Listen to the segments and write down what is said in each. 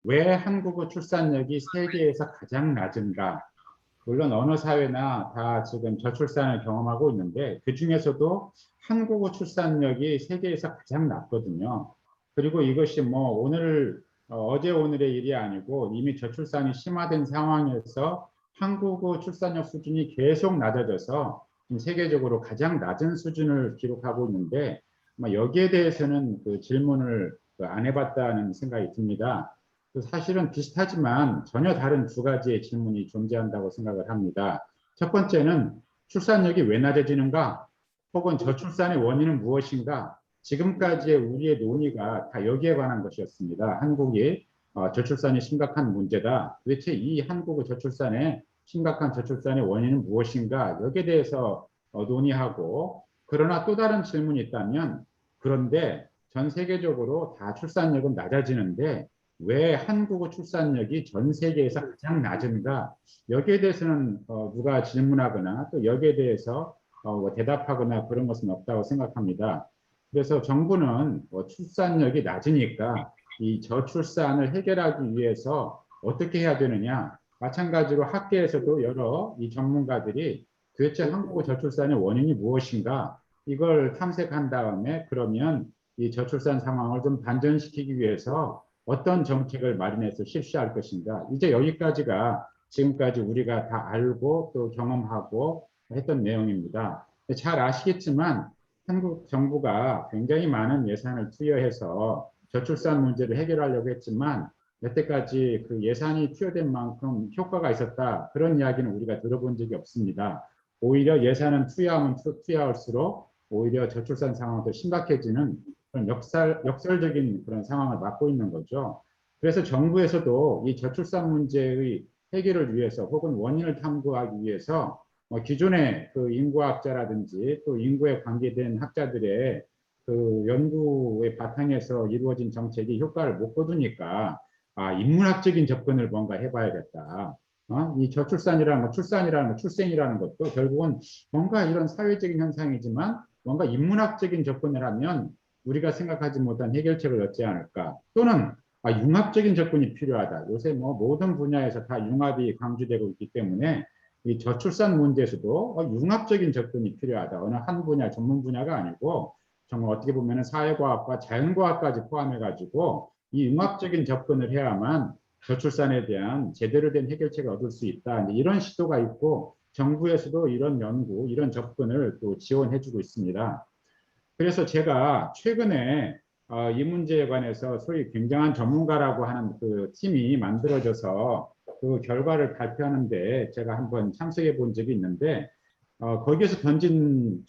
왜 한국의 출산율이 세계에서 가장 낮은가? 물론 어느 사회나 다 지금 저출산을 경험하고 있는데 그 중에서도 한국의 출산력이 세계에서 가장 낮거든요. 그리고 이것이 뭐 오늘 어제 오늘의 일이 아니고 이미 저출산이 심화된 상황에서 한국의 출산력 수준이 계속 낮아져서 지금 세계적으로 가장 낮은 수준을 기록하고 있는데 여기에 대해서는 그 질문을 안 해봤다는 생각이 듭니다. 사실은 비슷하지만 전혀 다른 두 가지의 질문이 존재한다고 생각을 합니다. 첫 번째는 출산력이 왜 낮아지는가? 혹은 저출산의 원인은 무엇인가? 지금까지의 우리의 논의가 다 여기에 관한 것이었습니다. 한국이 저출산이 심각한 문제다. 도대체 이 한국의 저출산의 심각한 저출산의 원인은 무엇인가? 여기에 대해서 논의하고 그러나 또 다른 질문이 있다면 그런데 전 세계적으로 다 출산력은 낮아지는데 왜 한국의 출산력이 전 세계에서 가장 낮은가? 여기에 대해서는 누가 질문하거나 또 여기에 대해서 뭐 대답하거나 그런 것은 없다고 생각합니다. 그래서 정부는 출산력이 낮으니까 이 저출산을 해결하기 위해서 어떻게 해야 되느냐? 마찬가지로 학계에서도 여러 이 전문가들이 도대체 한국의 저출산의 원인이 무엇인가? 이걸 탐색한 다음에 그러면 이 저출산 상황을 좀 반전시키기 위해서 어떤 정책을 마련해서 실시할 것인가. 이제 여기까지가 지금까지 우리가 다 알고 또 경험하고 했던 내용입니다. 잘 아시겠지만 한국 정부가 굉장히 많은 예산을 투여해서 저출산 문제를 해결하려고 했지만 여태까지 그 예산이 투여된 만큼 효과가 있었다. 그런 이야기는 우리가 들어본 적이 없습니다. 오히려 예산은 투여하면 투여할수록 오히려 저출산 상황이 더 심각해지는 그런 역설적인 그런 상황을 맞고 있는 거죠. 그래서 정부에서도 이 저출산 문제의 해결을 위해서 혹은 원인을 탐구하기 위해서 기존의 그 인구학자라든지 또 인구에 관계된 학자들의 그 연구의 바탕에서 이루어진 정책이 효과를 못 거두니까 인문학적인 접근을 뭔가 해봐야겠다. 이 저출산이라는 것, 출산이라는 것, 출생이라는 것도 결국은 뭔가 이런 사회적인 현상이지만 뭔가 인문학적인 접근을 하면 우리가 생각하지 못한 해결책을 얻지 않을까. 또는 융합적인 접근이 필요하다. 요새 뭐 모든 분야에서 다 융합이 강조되고 있기 때문에 이 저출산 문제에서도 융합적인 접근이 필요하다. 어느 한 분야, 전문 분야가 아니고 정말 어떻게 보면 사회과학과 자연과학까지 포함해가지고 이 융합적인 접근을 해야만 저출산에 대한 제대로 된 해결책을 얻을 수 있다. 이런 시도가 있고 정부에서도 이런 연구, 이런 접근을 또 지원해주고 있습니다. 그래서 제가 최근에 이 문제에 관해서 소위 굉장한 전문가라고 하는 그 팀이 만들어져서 그 결과를 발표하는데 제가 한번 참석해 본 적이 있는데 거기에서 던진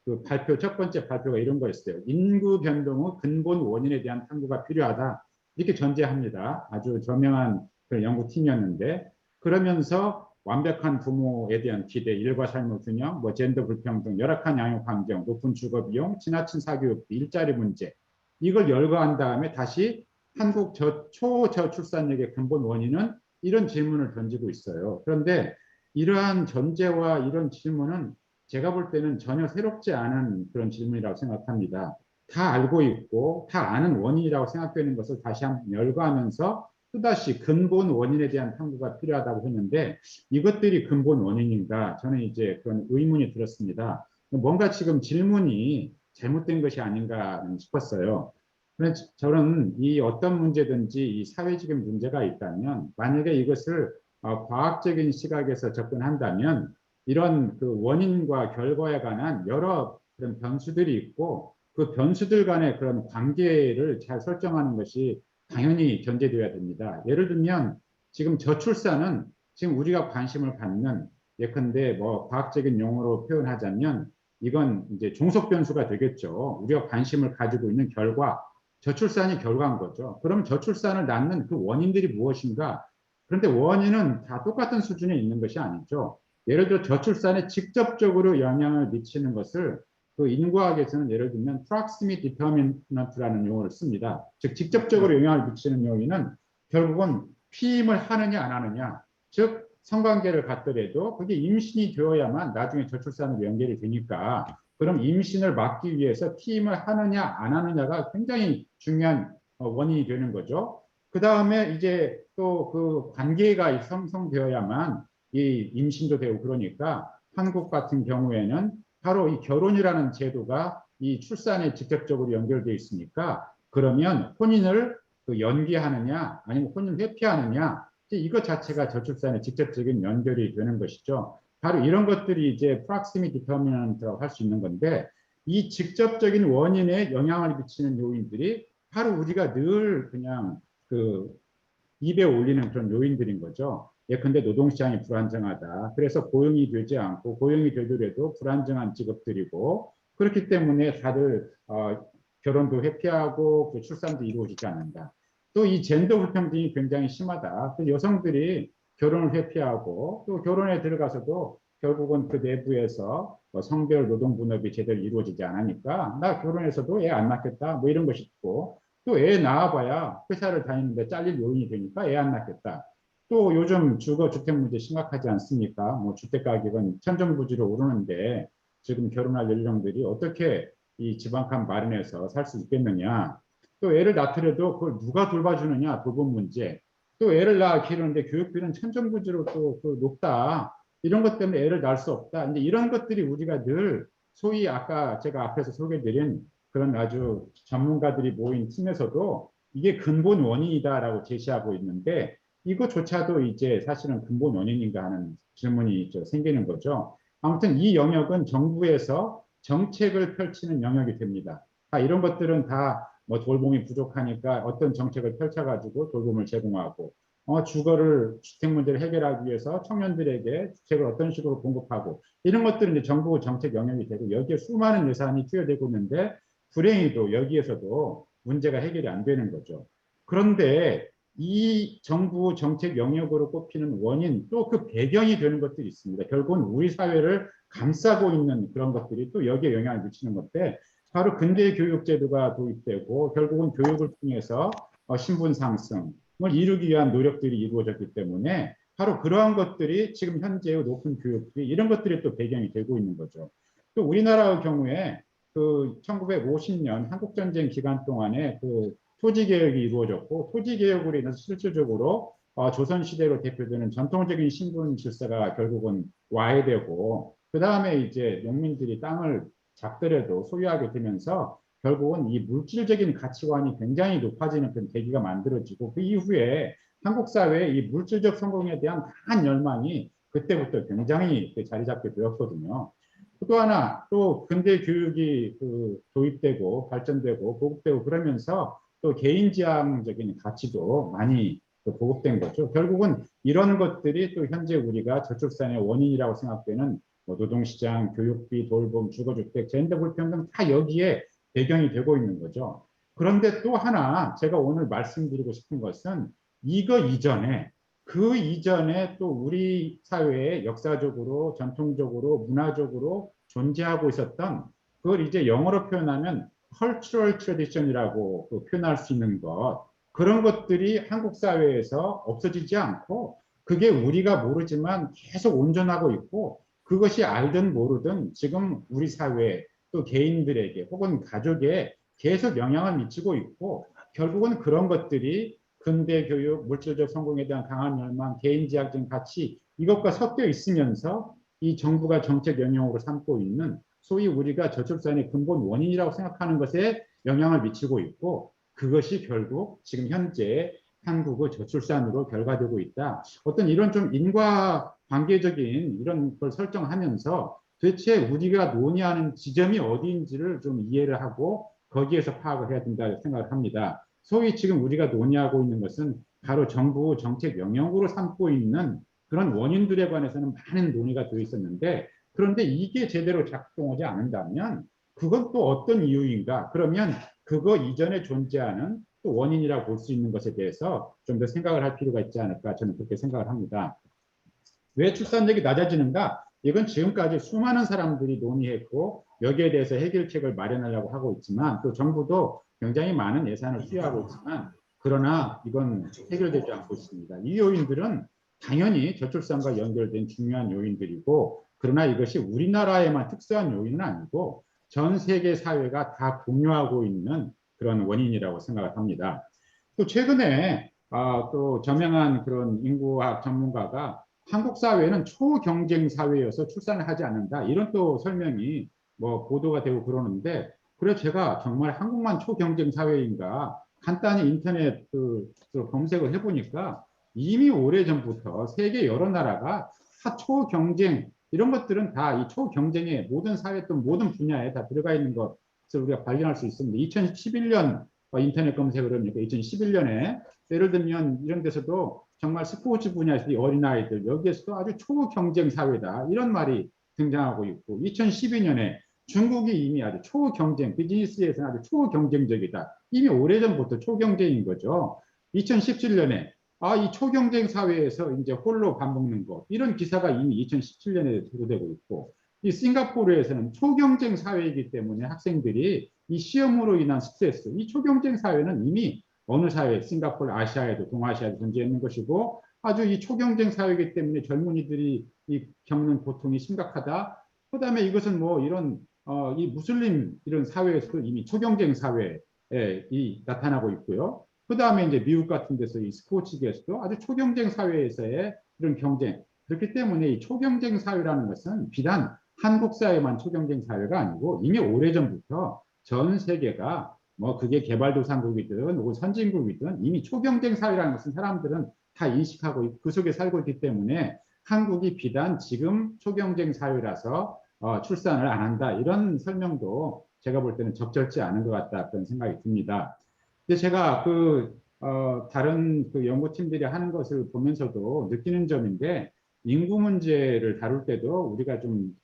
그 발표 첫 번째 발표가 이런 거였어요. 인구 변동의 근본 원인에 대한 탐구가 필요하다. 이렇게 전제합니다. 아주 저명한 그런 연구팀이었는데 그러면서 완벽한 부모에 대한 기대, 일과 삶의 균형, 뭐 젠더 불평등, 열악한 양육 환경, 높은 주거 비용, 지나친 사교육비, 일자리 문제 이걸 열거한 다음에 다시 한국 초저출산력의 근본 원인은 이런 질문을 던지고 있어요. 그런데 이러한 전제와 이런 질문은 제가 볼 때는 전혀 새롭지 않은 그런 질문이라고 생각합니다. 다 알고 있고 다 아는 원인이라고 생각되는 것을 다시 한번 열거하면서 또다시 근본 원인에 대한 탐구가 필요하다고 했는데 이것들이 근본 원인인가 저는 이제 그런 의문이 들었습니다. 뭔가 지금 질문이 잘못된 것이 아닌가 싶었어요. 그래서 저는 이 어떤 문제든지 이 사회적인 문제가 있다면 만약에 이것을 과학적인 시각에서 접근한다면 이런 그 원인과 결과에 관한 여러 그런 변수들이 있고 그 변수들 간의 그런 관계를 잘 설정하는 것이 당연히 전제되어야 됩니다. 예를 들면 지금 저출산은 지금 우리가 관심을 갖는 예컨대 뭐 과학적인 용어로 표현하자면 이건 이제 종속 변수가 되겠죠. 우리가 관심을 가지고 있는 결과, 저출산이 결과인 거죠. 그럼 저출산을 낳는 그 원인들이 무엇인가? 그런데 원인은 다 똑같은 수준에 있는 것이 아니죠. 예를 들어 저출산에 직접적으로 영향을 미치는 것을 그 인과학에서는 예를 들면 proximate determinant라는 용어를 씁니다. 즉 직접적으로 영향을 미치는 요인은 결국은 피임을 하느냐 안 하느냐. 즉 성관계를 갖더라도 그게 임신이 되어야만 나중에 저출산으로 연결이 되니까 그럼 임신을 막기 위해서 피임을 하느냐 안 하느냐가 굉장히 중요한 원인이 되는 거죠. 그 다음에 이제 또 그 관계가 형성되어야만 이 임신도 되고 그러니까 한국 같은 경우에는 바로 이 결혼이라는 제도가 이 출산에 직접적으로 연결되어 있으니까 그러면 혼인을 그 연기하느냐 아니면 혼인 회피하느냐 이것 자체가 저출산에 직접적인 연결이 되는 것이죠. 바로 이런 것들이 이제 프락시미 디터미넌트라고 할 수 있는 건데 이 직접적인 원인에 영향을 미치는 요인들이 바로 우리가 늘 그냥 그 입에 올리는 그런 요인들인 거죠. 예컨대 노동시장이 불안정하다. 그래서 고용이 되지 않고 고용이 되더라도 불안정한 직업들이고 그렇기 때문에 다들 결혼도 회피하고 그 출산도 이루어지지 않는다. 또 이 젠더 불평등이 굉장히 심하다. 여성들이 결혼을 회피하고 또 결혼에 들어가서도 결국은 그 내부에서 성별 노동 분업이 제대로 이루어지지 않으니까 나 결혼해서도 애 안 낳겠다 뭐 이런 것이 있고 또 애 낳아봐야 회사를 다니는데 잘릴 요인이 되니까 애 안 낳겠다. 또 요즘 주거 주택 문제 심각하지 않습니까? 뭐 주택 가격은 천정부지로 오르는데 지금 결혼할 연령들이 어떻게 이 지방칸 마련해서 살 수 있겠느냐? 또 애를 낳더라도 그걸 누가 돌봐주느냐 돌봄 문제. 또 애를 낳아 기르는데 교육비는 천정부지로 또 높다. 이런 것 때문에 애를 낳을 수 없다. 근데 이런 것들이 우리가 늘 소위 아까 제가 앞에서 소개드린 그런 아주 전문가들이 모인 팀에서도 이게 근본 원인이다라고 제시하고 있는데 이것조차도 이제 사실은 근본 원인인가 하는 질문이 생기는 거죠. 아무튼 이 영역은 정부에서 정책을 펼치는 영역이 됩니다. 이런 것들은 다 뭐 돌봄이 부족하니까 어떤 정책을 펼쳐가지고 돌봄을 제공하고 주거를 주택 문제를 해결하기 위해서 청년들에게 주택을 어떤 식으로 공급하고 이런 것들은 이제 정부 정책 영역이 되고 여기에 수많은 예산이 투여되고 있는데 불행히도 여기에서도 문제가 해결이 안 되는 거죠. 그런데 이 정부 정책 영역으로 꼽히는 원인 또 그 배경이 되는 것들이 있습니다. 결국은 우리 사회를 감싸고 있는 그런 것들이 또 여기에 영향을 미치는 건데 바로 근대 교육 제도가 도입되고 결국은 교육을 통해서 신분 상승을 이루기 위한 노력들이 이루어졌기 때문에 바로 그러한 것들이 지금 현재의 높은 교육비 이런 것들이 또 배경이 되고 있는 거죠. 또 우리나라의 경우에 그 1950년 한국전쟁 기간 동안에 그 토지개혁이 이루어졌고 토지개혁으로 인해서 실질적으로 조선시대로 대표되는 전통적인 신분 질서가 결국은 와해되고 그 다음에 이제 농민들이 땅을 잡더라도 소유하게 되면서 결국은 이 물질적인 가치관이 굉장히 높아지는 그런 계기가 만들어지고 그 이후에 한국 사회의 이 물질적 성공에 대한 강한 열망이 그때부터 굉장히 자리 잡게 되었거든요. 또 하나 또 근대 교육이 그 도입되고 발전되고 보급되고 그러면서 또 개인지향적인 가치도 많이 보급된 거죠. 결국은 이런 것들이 또 현재 우리가 저출산의 원인이라고 생각되는 노동시장, 교육비, 돌봄, 주거주택, 젠더 불평등 다 여기에 배경이 되고 있는 거죠. 그런데 또 하나 제가 오늘 말씀드리고 싶은 것은 이거 이전에 그 이전에 또 우리 사회에 역사적으로 전통적으로 문화적으로 존재하고 있었던 그걸 이제 영어로 표현하면 cultural tradition이라고 표현할 수 있는 것 그런 것들이 한국 사회에서 없어지지 않고 그게 우리가 모르지만 계속 온전하고 있고 그것이 알든 모르든 지금 우리 사회 또 개인들에게 혹은 가족에 계속 영향을 미치고 있고 결국은 그런 것들이 근대 교육, 물질적 성공에 대한 강한 열망, 개인지향적인 가치 이것과 섞여 있으면서 이 정부가 정책 영역으로 삼고 있는 소위 우리가 저출산의 근본 원인이라고 생각하는 것에 영향을 미치고 있고 그것이 결국 지금 현재 한국의 저출산으로 결과되고 있다. 어떤 이런 좀 인과관계적인 이런 걸 설정하면서 도대체 우리가 논의하는 지점이 어디인지를 좀 이해를 하고 거기에서 파악을 해야 된다 생각을 합니다. 소위 지금 우리가 논의하고 있는 것은 바로 정부 정책 영역으로 삼고 있는 그런 원인들에 관해서는 많은 논의가 되어 있었는데 그런데 이게 제대로 작동하지 않는다면 그건 또 어떤 이유인가? 그러면 그거 이전에 존재하는 또 원인이라고 볼 수 있는 것에 대해서 좀 더 생각을 할 필요가 있지 않을까 저는 그렇게 생각을 합니다. 왜 출산율이 낮아지는가? 이건 지금까지 수많은 사람들이 논의했고 여기에 대해서 해결책을 마련하려고 하고 있지만 또 정부도 굉장히 많은 예산을 투여하고 있지만 그러나 이건 해결되지 않고 있습니다. 이 요인들은 당연히 저출산과 연결된 중요한 요인들이고 그러나 이것이 우리나라에만 특수한 요인은 아니고 전 세계 사회가 다 공유하고 있는 그런 원인이라고 생각을 합니다. 또 최근에 또 저명한 그런 인구학 전문가가 한국 사회는 초경쟁 사회여서 출산을 하지 않는다. 이런 또 설명이 뭐 보도가 되고 그러는데, 그래서 제가 정말 한국만 초경쟁 사회인가 간단히 인터넷 검색을 해보니까 이미 오래전부터 세계 여러 나라가 다 초경쟁, 이런 것들은 다 이 초경쟁의 모든 사회 또 모든 분야에 다 들어가 있는 것을 우리가 발견할 수 있습니다. 2011년 인터넷 검색을 하니까 2011년에 예를 들면 이런 데서도 정말 스포츠 분야에서 어린아이들 여기에서도 아주 초경쟁 사회다, 이런 말이 등장하고 있고, 2012년에 중국이 이미 아주 초경쟁, 비즈니스에서는 아주 초경쟁적이다. 이미 오래전부터 초경쟁인 거죠. 2017년에 이 초경쟁 사회에서 이제 홀로 밥 먹는 거, 이런 기사가 이미 2017년에 보도되고 있고, 이 싱가포르에서는 초경쟁 사회이기 때문에 학생들이 이 시험으로 인한 스트레스, 이 초경쟁 사회는 이미 어느 사회, 싱가포르, 아시아에도 동아시아에도 존재하는 것이고, 아주 이 초경쟁 사회이기 때문에 젊은이들이 이 겪는 고통이 심각하다. 그다음에 이것은 뭐 이런 이 무슬림 이런 사회에서도 이미 초경쟁 사회에 나타나고 있고요. 그다음에 이제 미국 같은 데서 이 스포츠계에서도 아주 초경쟁 사회에서의 이런 경쟁. 그렇기 때문에 이 초경쟁 사회라는 것은 비단 한국 사회만 초경쟁 사회가 아니고 이미 오래전부터 전 세계가 뭐 그게 개발도상국이든 혹은 선진국이든 이미 초경쟁 사회라는 것은 사람들은 다 인식하고 그 속에 살고 있기 때문에 한국이 비단 지금 초경쟁 사회라서 출산을 안 한다, 이런 설명도 제가 볼 때는 적절치 않은 것 같다, 그런 생각이 듭니다. 근데 제가 다른 그 연구팀들이 하는 것을 보면서도 느끼는 점인데, 인구 문제를 다룰 때도 우리가 좀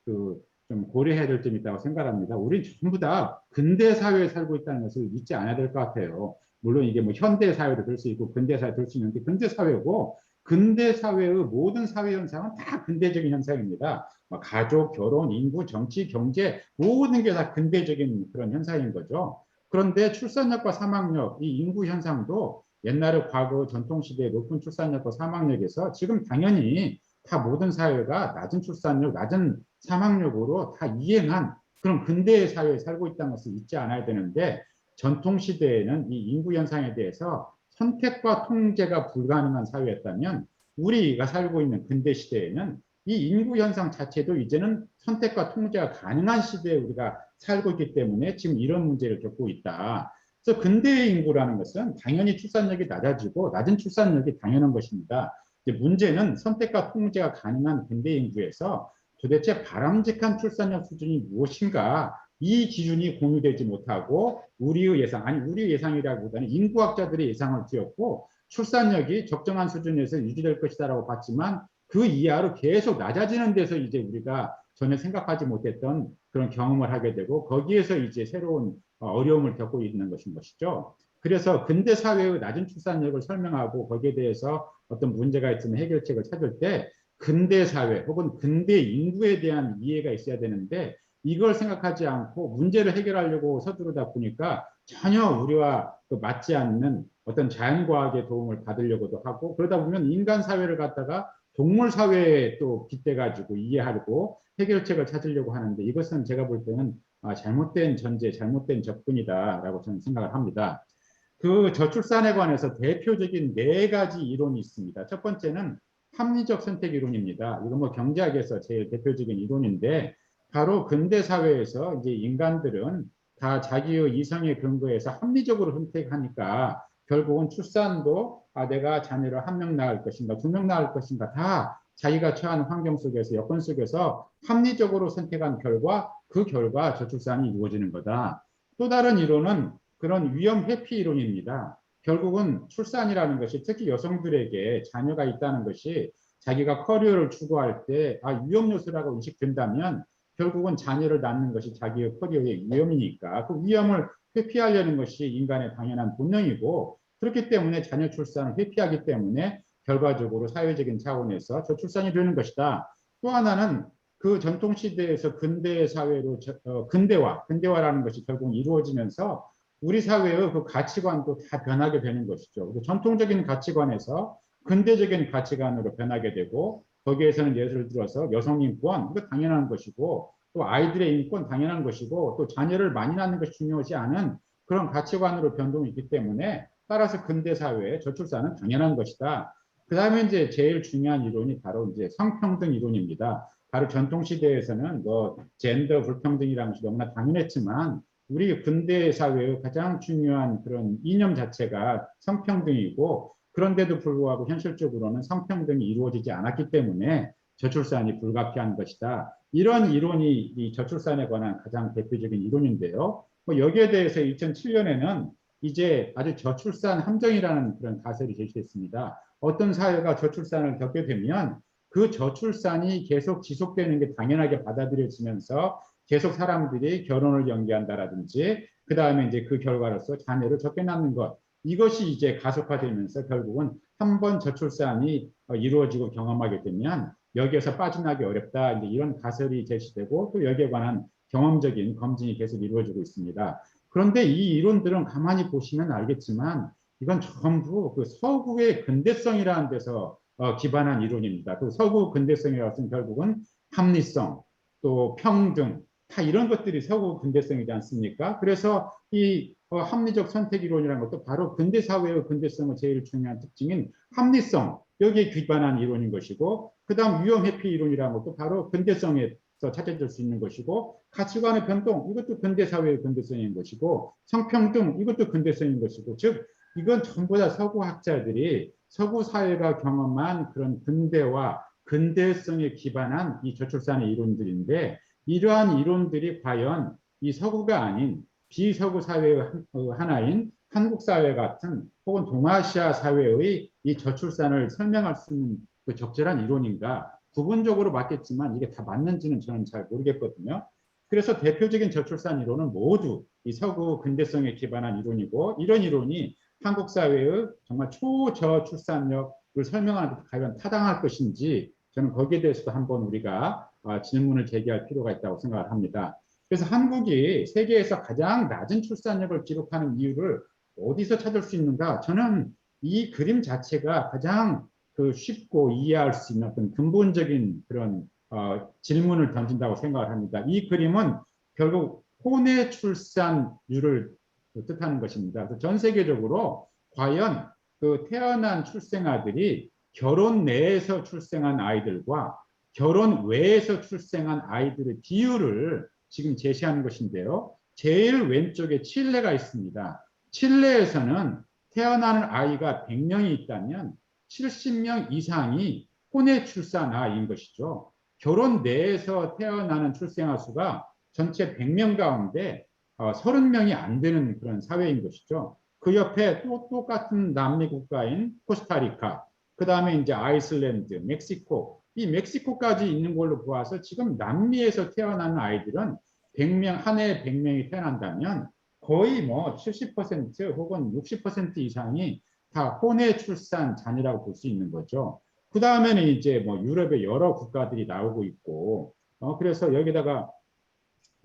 고려해야 될 점이 있다고 생각합니다. 우리 전부 다 근대 사회에 살고 있다는 것을 잊지 않아야 될 것 같아요. 물론 이게 뭐 현대 사회도 될 수 있고 근대 사회도 될 수 있는데, 근대 사회고 근대 사회의 모든 사회 현상은 다 근대적인 현상입니다. 가족, 결혼, 인구, 정치, 경제 모든 게 다 근대적인 그런 현상인 거죠. 그런데 출산율과 사망률, 이 인구 현상도 옛날에 과거 전통시대의 높은 출산율과 사망률에서 지금 당연히 다 모든 사회가 낮은 출산율, 낮은 사망률으로 다 이행한 그런 근대의 사회에 살고 있다는 것을 잊지 않아야 되는데, 전통시대에는 이 인구 현상에 대해서 선택과 통제가 불가능한 사회였다면, 우리가 살고 있는 근대 시대에는 이 인구 현상 자체도 이제는 선택과 통제가 가능한 시대에 우리가 살고 있기 때문에 지금 이런 문제를 겪고 있다. 그래서 근대의 인구라는 것은 당연히 출산력이 낮아지고 낮은 출산력이 당연한 것입니다. 이제 문제는 선택과 통제가 가능한 근대 인구에서 도대체 바람직한 출산력 수준이 무엇인가, 이 기준이 공유되지 못하고 우리의 예상, 아니 우리의 예상이라기보다는 인구학자들의 예상을 뒤엎고 출산력이 적정한 수준에서 유지될 것이다라고 봤지만, 그 이하로 계속 낮아지는 데서 이제 우리가 전혀 생각하지 못했던 그런 경험을 하게 되고, 거기에서 이제 새로운 어려움을 겪고 있는 것이죠. 그래서 근대 사회의 낮은 출산력을 설명하고 거기에 대해서 어떤 문제가 있으면 해결책을 찾을 때 근대 사회 혹은 근대 인구에 대한 이해가 있어야 되는데, 이걸 생각하지 않고 문제를 해결하려고 서두르다 보니까 전혀 우리와 맞지 않는 어떤 자연과학의 도움을 받으려고도 하고, 그러다 보면 인간 사회를 갖다가 동물 사회에 또 빗대가지고 이해하려고 해결책을 찾으려고 하는데, 이것은 제가 볼 때는 잘못된 전제, 잘못된 접근이다라고 저는 생각을 합니다. 그 저출산에 관해서 대표적인 네 가지 이론이 있습니다. 첫 번째는 합리적 선택 이론입니다. 이거 뭐 경제학에서 제일 대표적인 이론인데, 바로 근대 사회에서 이제 인간들은 다 자기의 이성에 근거해서 합리적으로 선택하니까 결국은 출산도 내가 자녀를 한 명 낳을 것인가, 두 명 낳을 것인가, 다 자기가 처한 환경 속에서, 여건 속에서 합리적으로 선택한 결과, 그 결과 저출산이 이루어지는 거다. 또 다른 이론은 그런 위험 회피 이론입니다. 결국은 출산이라는 것이 특히 여성들에게 자녀가 있다는 것이 자기가 커리어를 추구할 때 위험 요소라고 인식된다면, 결국은 자녀를 낳는 것이 자기의 커리어의 위험이니까 그 위험을 회피하려는 것이 인간의 당연한 본능이고, 그렇기 때문에 자녀 출산을 회피하기 때문에 결과적으로 사회적인 차원에서 저출산이 되는 것이다. 또 하나는 그 전통 시대에서 근대 사회로 근대화라는 것이 결국 이루어지면서 우리 사회의 그 가치관도 다 변하게 되는 것이죠. 전통적인 가치관에서 근대적인 가치관으로 변하게 되고, 거기에서는 예를 들어서 여성 인권, 이거 당연한 것이고, 또 아이들의 인권 당연한 것이고, 또 자녀를 많이 낳는 것이 중요하지 않은 그런 가치관으로 변동이 있기 때문에 따라서 근대 사회에 저출산은 당연한 것이다. 그 다음에 이제 제일 중요한 이론이 바로 이제 성평등 이론입니다. 바로 전통 시대에서는 뭐 젠더 불평등이라는 것이 너무나 당연했지만 우리 근대 사회의 가장 중요한 그런 이념 자체가 성평등이고 그런데도 불구하고 현실적으로는 성평등이 이루어지지 않았기 때문에 저출산이 불가피한 것이다. 이런 이론이 이 저출산에 관한 가장 대표적인 이론인데요. 뭐 여기에 대해서 2007년에는 이제 아주 저출산 함정이라는 그런 가설이 제시됐습니다. 어떤 사회가 저출산을 겪게 되면 그 저출산이 계속 지속되는 게 당연하게 받아들여지면서 계속 사람들이 결혼을 연기한다라든지 그 다음에 이제 그 결과로서 자녀를 적게 낳는 것 이것이 이제 가속화되면서 결국은 한 번 저출산이 이루어지고 경험하게 되면 여기에서 빠져나기 어렵다 이제 이런 가설이 제시되고 또 여기에 관한 경험적인 검증이 계속 이루어지고 있습니다. 그런데 이 이론들은 가만히 보시면 알겠지만 이건 전부 그 서구의 근대성이라는 데서 기반한 이론입니다. 또 서구 근대성이라는 것은 결국은 합리성, 또 평등, 다 이런 것들이 서구 근대성이지 않습니까? 그래서 이 합리적 선택 이론이라는 것도 바로 근대 사회의 근대성의 제일 중요한 특징인 합리성, 여기에 기반한 이론인 것이고, 그 다음 위험 회피 이론이라는 것도 바로 근대성에서 찾아질 수 있는 것이고, 가치관의 변동, 이것도 근대 사회의 근대성인 것이고, 성평등, 이것도 근대성인 것이고, 즉, 이건 전부 다 서구 학자들이 서구 사회가 경험한 그런 근대와 근대성에 기반한 이 저출산의 이론들인데, 이러한 이론들이 과연 이 서구가 아닌 비서구 사회의 하나인 한국 사회 같은 혹은 동아시아 사회의 이 저출산을 설명할 수 있는 그 적절한 이론인가? 부분적으로 맞겠지만 이게 다 맞는지는 저는 잘 모르겠거든요. 그래서 대표적인 저출산 이론은 모두 이 서구 근대성에 기반한 이론이고 이런 이론이 한국 사회의 정말 초저출산력을 설명하는 데 과연 타당할 것인지 저는 거기에 대해서도 한번 우리가 질문을 제기할 필요가 있다고 생각을 합니다. 그래서 한국이 세계에서 가장 낮은 출산력을 기록하는 이유를 어디서 찾을 수 있는가? 저는 이 그림 자체가 가장 그 쉽고 이해할 수 있는 어떤 근본적인 그런 질문을 던진다고 생각을 합니다. 이 그림은 결국 혼외 출산율을 뜻하는 것입니다. 그래서 전 세계적으로 과연 그 태어난 출생아들이 결혼 내에서 출생한 아이들과 결혼 외에서 출생한 아이들의 비율을 지금 제시하는 것인데요. 제일 왼쪽에 칠레가 있습니다. 칠레에서는 태어나는 아이가 100명이 있다면 70명 이상이 혼외 출산아인 것이죠. 결혼 내에서 태어나는 출생아 수가 전체 100명 가운데 30명이 안 되는 그런 사회인 것이죠. 그 옆에 또 똑같은 남미 국가인 코스타리카, 그 다음에 이제 아이슬란드, 멕시코, 이 멕시코까지 있는 걸로 보아서 지금 남미에서 태어나는 아이들은 100명, 한 해에 100명이 태어난다면 거의 뭐 70% 혹은 60% 이상이 다 혼외 출산 자녀라고 볼 수 있는 거죠. 그 다음에는 이제 뭐 유럽의 여러 국가들이 나오고 있고, 그래서 여기다가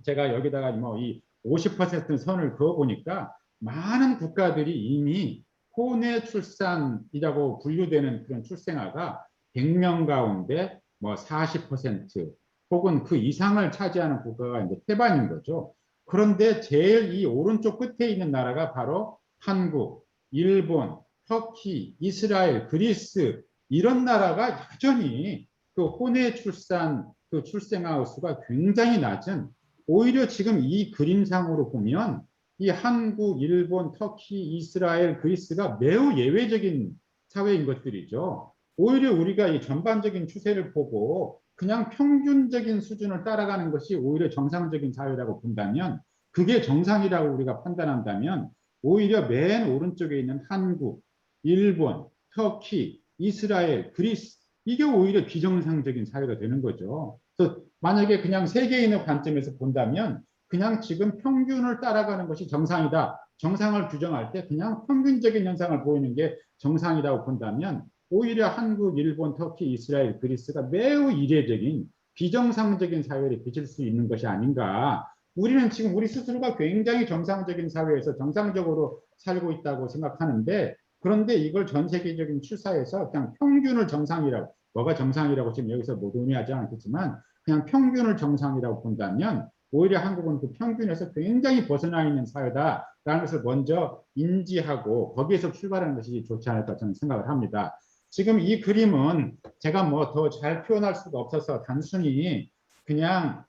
제가 여기다가 뭐 이 50% 선을 그어 보니까 많은 국가들이 이미 혼외 출산이라고 분류되는 그런 출생아가 100명 가운데 뭐 40% 혹은 그 이상을 차지하는 국가가 이제 태반인 거죠. 그런데 제일 이 오른쪽 끝에 있는 나라가 바로 한국, 일본, 터키, 이스라엘, 그리스 이런 나라가 여전히 그 혼외 출산 그 출생아 수가 굉장히 낮은 오히려 지금 이 그림상으로 보면 이 한국, 일본, 터키, 이스라엘, 그리스가 매우 예외적인 사회인 것들이죠. 오히려 우리가 이 전반적인 추세를 보고 그냥 평균적인 수준을 따라가는 것이 오히려 정상적인 사회라고 본다면 그게 정상이라고 우리가 판단한다면 오히려 맨 오른쪽에 있는 한국, 일본, 터키, 이스라엘, 그리스 이게 오히려 비정상적인 사회가 되는 거죠. 그래서 만약에 그냥 세계인의 관점에서 본다면 그냥 지금 평균을 따라가는 것이 정상이다. 정상을 규정할 때 그냥 평균적인 현상을 보이는 게 정상이라고 본다면 오히려 한국, 일본, 터키, 이스라엘, 그리스가 매우 이례적인 비정상적인 사회를 빚을 수 있는 것이 아닌가. 우리는 지금 우리 스스로가 굉장히 정상적인 사회에서 정상적으로 살고 있다고 생각하는데 그런데 이걸 전 세계적인 추사에서 그냥 평균을 정상이라고 뭐가 정상이라고 지금 여기서 못 의미하지 않겠지만 그냥 평균을 정상이라고 본다면 오히려 한국은 그 평균에서 굉장히 벗어나 있는 사회다라는 것을 먼저 인지하고 거기에서 출발하는 것이 좋지 않을까 저는 생각을 합니다. 지금 이 그림은 제가 뭐 더 잘 표현할 수가 없어서 단순히 그냥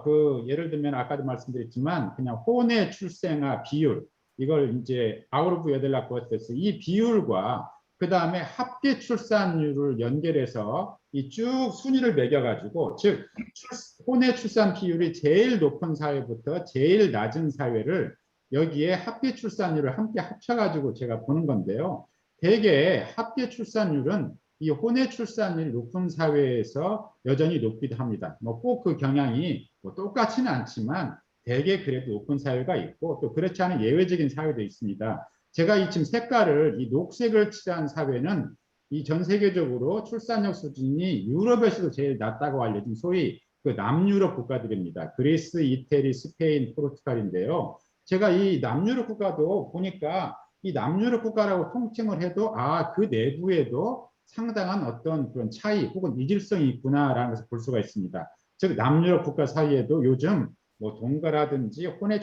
그 예를 들면 아까도 말씀드렸지만 그냥 혼의 출생아 비율 이걸 이제 아웃 오브 웨들락 버스에서 이 비율과 그 다음에 합계 출산율을 연결해서 이 쭉 순위를 매겨가지고 즉 혼의 출산 비율이 제일 높은 사회부터 제일 낮은 사회를 여기에 합계 출산율을 함께 합쳐가지고 제가 보는 건데요. 대개 합계 출산율은 이 혼의 출산율이 높은 사회에서 여전히 높기도 합니다. 뭐 꼭 그 경향이 뭐 똑같지는 않지만 대개 그래도 높은 사회가 있고 또 그렇지 않은 예외적인 사회도 있습니다. 제가 이 지금 색깔을 이 녹색을 칠한 사회는 이 전 세계적으로 출산력 수준이 유럽에서도 제일 낮다고 알려진 소위 그 남유럽 국가들입니다. 그리스, 이태리, 스페인, 포르투갈인데요. 제가 이 남유럽 국가도 보니까 이 남유럽 국가라고 통칭을 해도 그 내부에도 상당한 어떤 그런 차이 혹은 이질성이 있구나라는 것을 볼 수가 있습니다. 즉 남유럽 국가 사이에도 요즘 뭐 동거라든지 혼의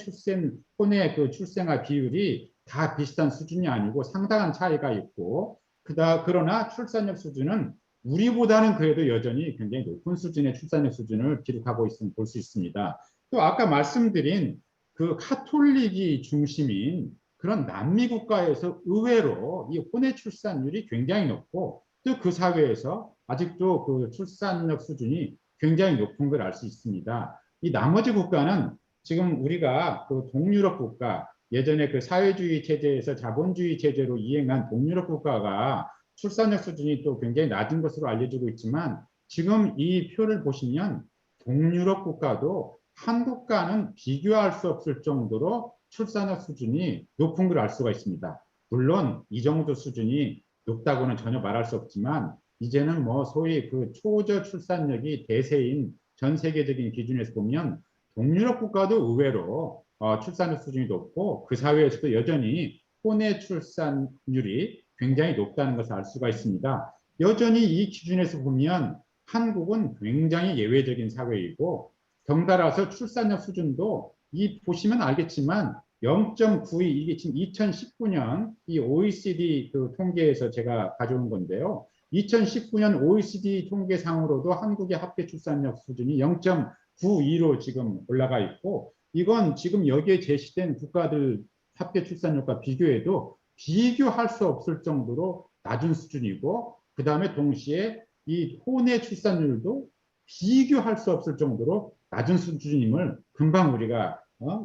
그 출생아 비율이 다 비슷한 수준이 아니고 상당한 차이가 있고 그러나 출산력 수준은 우리보다는 그래도 여전히 굉장히 높은 수준의 출산력 수준을 기록하고 있음을 볼 수 있습니다. 또 아까 말씀드린 그 카톨릭이 중심인 그런 남미 국가에서 의외로 이 혼의 출산율이 굉장히 높고 또 그 사회에서 아직도 그 출산력 수준이 굉장히 높은 걸 알 수 있습니다. 이 나머지 국가는 지금 우리가 그 동유럽 국가 예전에 그 사회주의 체제에서 자본주의 체제로 이행한 동유럽 국가가 출산력 수준이 또 굉장히 낮은 것으로 알려지고 있지만 지금 이 표를 보시면 동유럽 국가도 한국과는 비교할 수 없을 정도로 출산력 수준이 높은 걸 알 수가 있습니다. 물론 이 정도 수준이 높다고는 전혀 말할 수 없지만 이제는 뭐 소위 그 초저 출산력이 대세인 전 세계적인 기준에서 보면 동유럽 국가도 의외로 출산력 수준이 높고 그 사회에서도 여전히 혼의 출산율이 굉장히 높다는 것을 알 수가 있습니다. 여전히 이 기준에서 보면 한국은 굉장히 예외적인 사회이고 덩달아서 출산력 수준도 이 보시면 알겠지만 0.92 이게 지금 2019년 이 OECD 그 통계에서 제가 가져온 건데요. 2019년 OECD 통계상으로도 한국의 합계 출산력 수준이 0.92로 지금 올라가 있고 이건 지금 여기에 제시된 국가들 합계 출산율과 비교해도 비교할 수 없을 정도로 낮은 수준이고 그 다음에 동시에 이 혼의 출산율도 비교할 수 없을 정도로 낮은 수준임을 금방 우리가